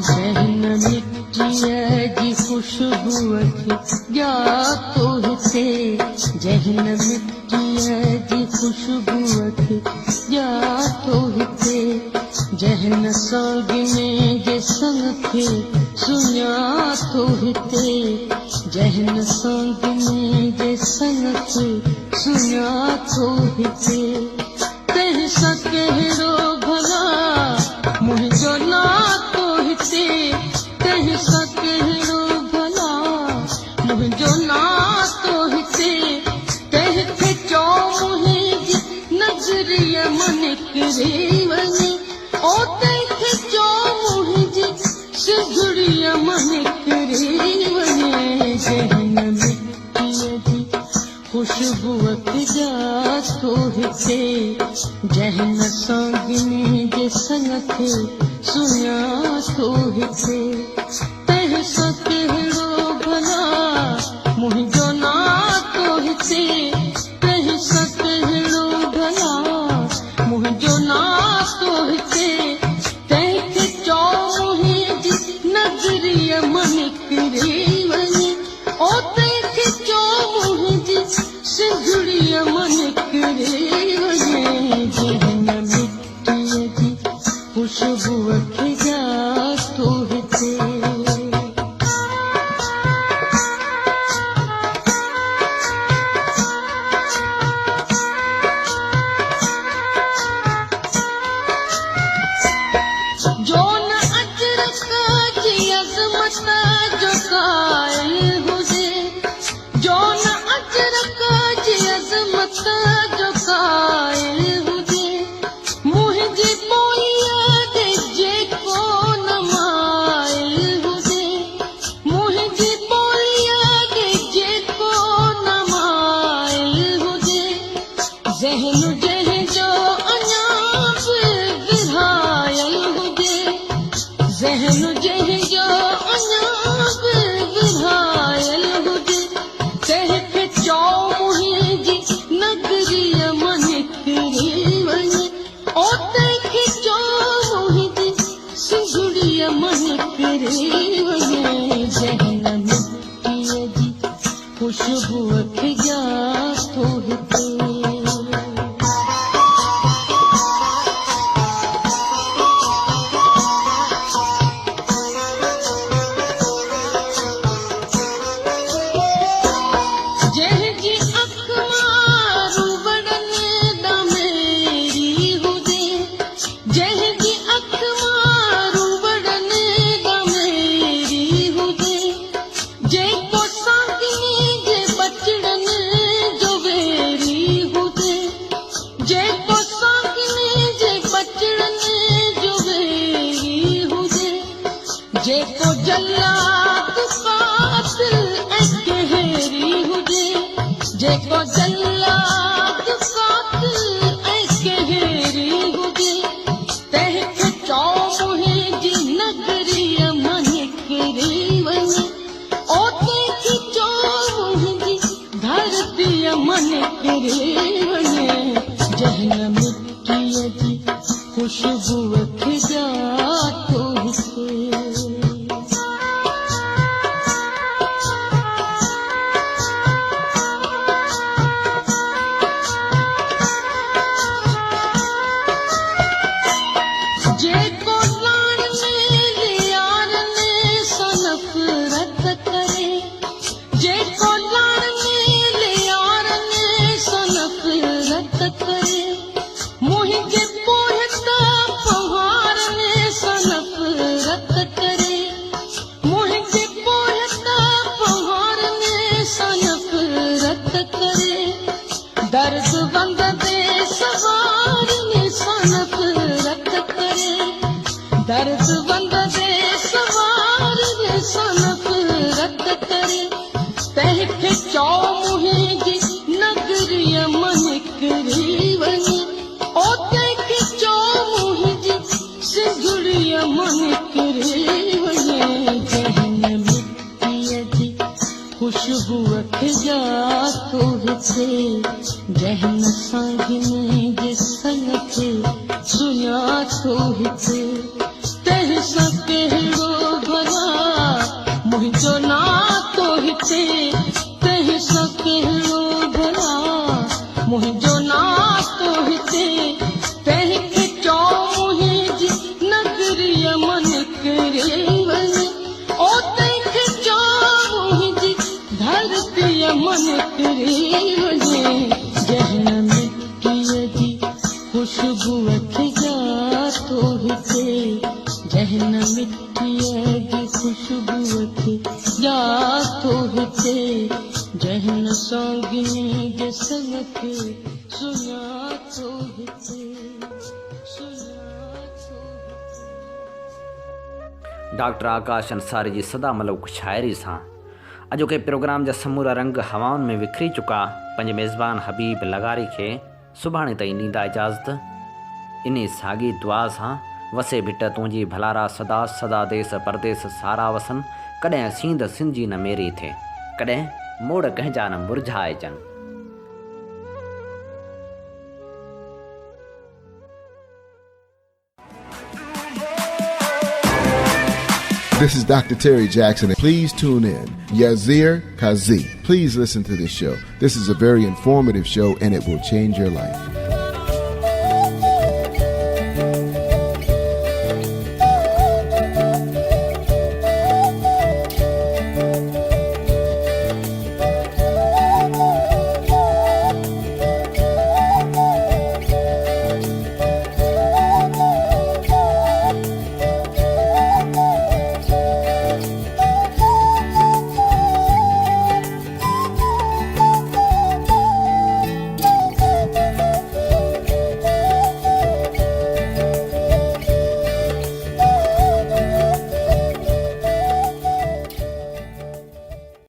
F: जहन मिट्टीअ जी खुशबू जा तो हिते, जहन मिट्टीअ जी खुशबू जा तो हिते, जहन सोगिने जे संग खे सुञा तो हिते, जहन सोगिने जे संग खे सुञा तो हिते। तंहिं सां कहिड़ो भला मुंहिंजो नातो हिते, तंहिं सां कहिड़ो भला मुंहिंजो नातो हिते। तंहिंखे चओ मुंहिंजी नज़रीअ मां निकिरे वञे, ओ तंहिंखे चओ मुंहिंजी सिंधड़ीअ मां निकिरे वञे। जहन मिट्टीअ जी खुशबू जा तो हिते, जहन सोगिने जे संग खे सुञा तो हिते। तंहिं सां कहिड़ो भला मुंहिंजो नातो हिते, तंहिं सां कहिड़ो भला मुंहिंजो नातो हिते। तंहिंखे चओ मुंहिंजी नज़रीअ मां निकिरे वञे, ओ तंहिंखे चओ मुंहिंजी सिंधड़ीअ मां निकिरे वञे। जहन मिट्टीअ जी खुशबू जा तो हिते। जो न अजरक जी अज़मत जो कायल हुजे, जो न अजरक जी अज़मत जो कायल हुजे, जहन मिट्टीअ जी ख़ुशबू खिजा तो हिते जेको लाड़ने लियारने सां नफ़रत करे जेको लाड़ने लियारने सां नफ़रत करे मुंहिंजे पोइ त पहारने सां नफ़रत करे मुंहिंजे पोइ त पहारने सां नफ़रत करे दर्द बंद दे सवारने सां नफ़रत करे दर्द बंद दे सवारने सां नफ़रत करे तंहिंखे चओ मुंहिंजी नगरीअ मां निकिरी वञे ओ तंहिंखे चओ मुंहिंजी सिंधुड़ीअ मां निकिरी वञे जहन मिट्टीअ जी ख़ुशबूअ खिजा तो हिते जहन सांगिन जे सन खे सुञा तो हिते तंहिं सां कहिड़ो भला मुंहिंजो नातो हिते तंहिं सां कहिड़ो भला मुंहिंजो नातो हिते तंहिंखे चओ मुंहिंजी नगरीअ मां निकिरी वञे ओ तंहिंखे चओ मुंहिंजी धरतीअ मां निकिरी वञे जहन मिट्टीअ जी ख़ुशबूअ खिजा तो हिते जहन मिट्टीअ जी ख़ुशबूअ खिजा तो हिते जहन सांगिनी जे सन खे सुञा तो हिते सुञा तो हिते
B: डॉक्टर आकाश अंसारी जी सदा मलूक शाइरी सां अॼोके प्रोग्राम जा समूरा रंग हवाउनि में विखरी चुका पंहिंजे मेज़बान हबीब लगारी खे सुभाणे ताईं ॾींदा इजाज़त इन साॻी दुआ सां वसे भिट तुंहिंजी भलारा सदा सदा देस परदेस सारा वसन कॾहिं सींद सिंधी न मेरी थिए कॾहिं मोड़ कंहिंजा न मुरझाइजनि
G: This is Dr. Terry Jackson. Please tune in. Yazir Kazi. Please listen to this show. This is a very informative show and it will change your life.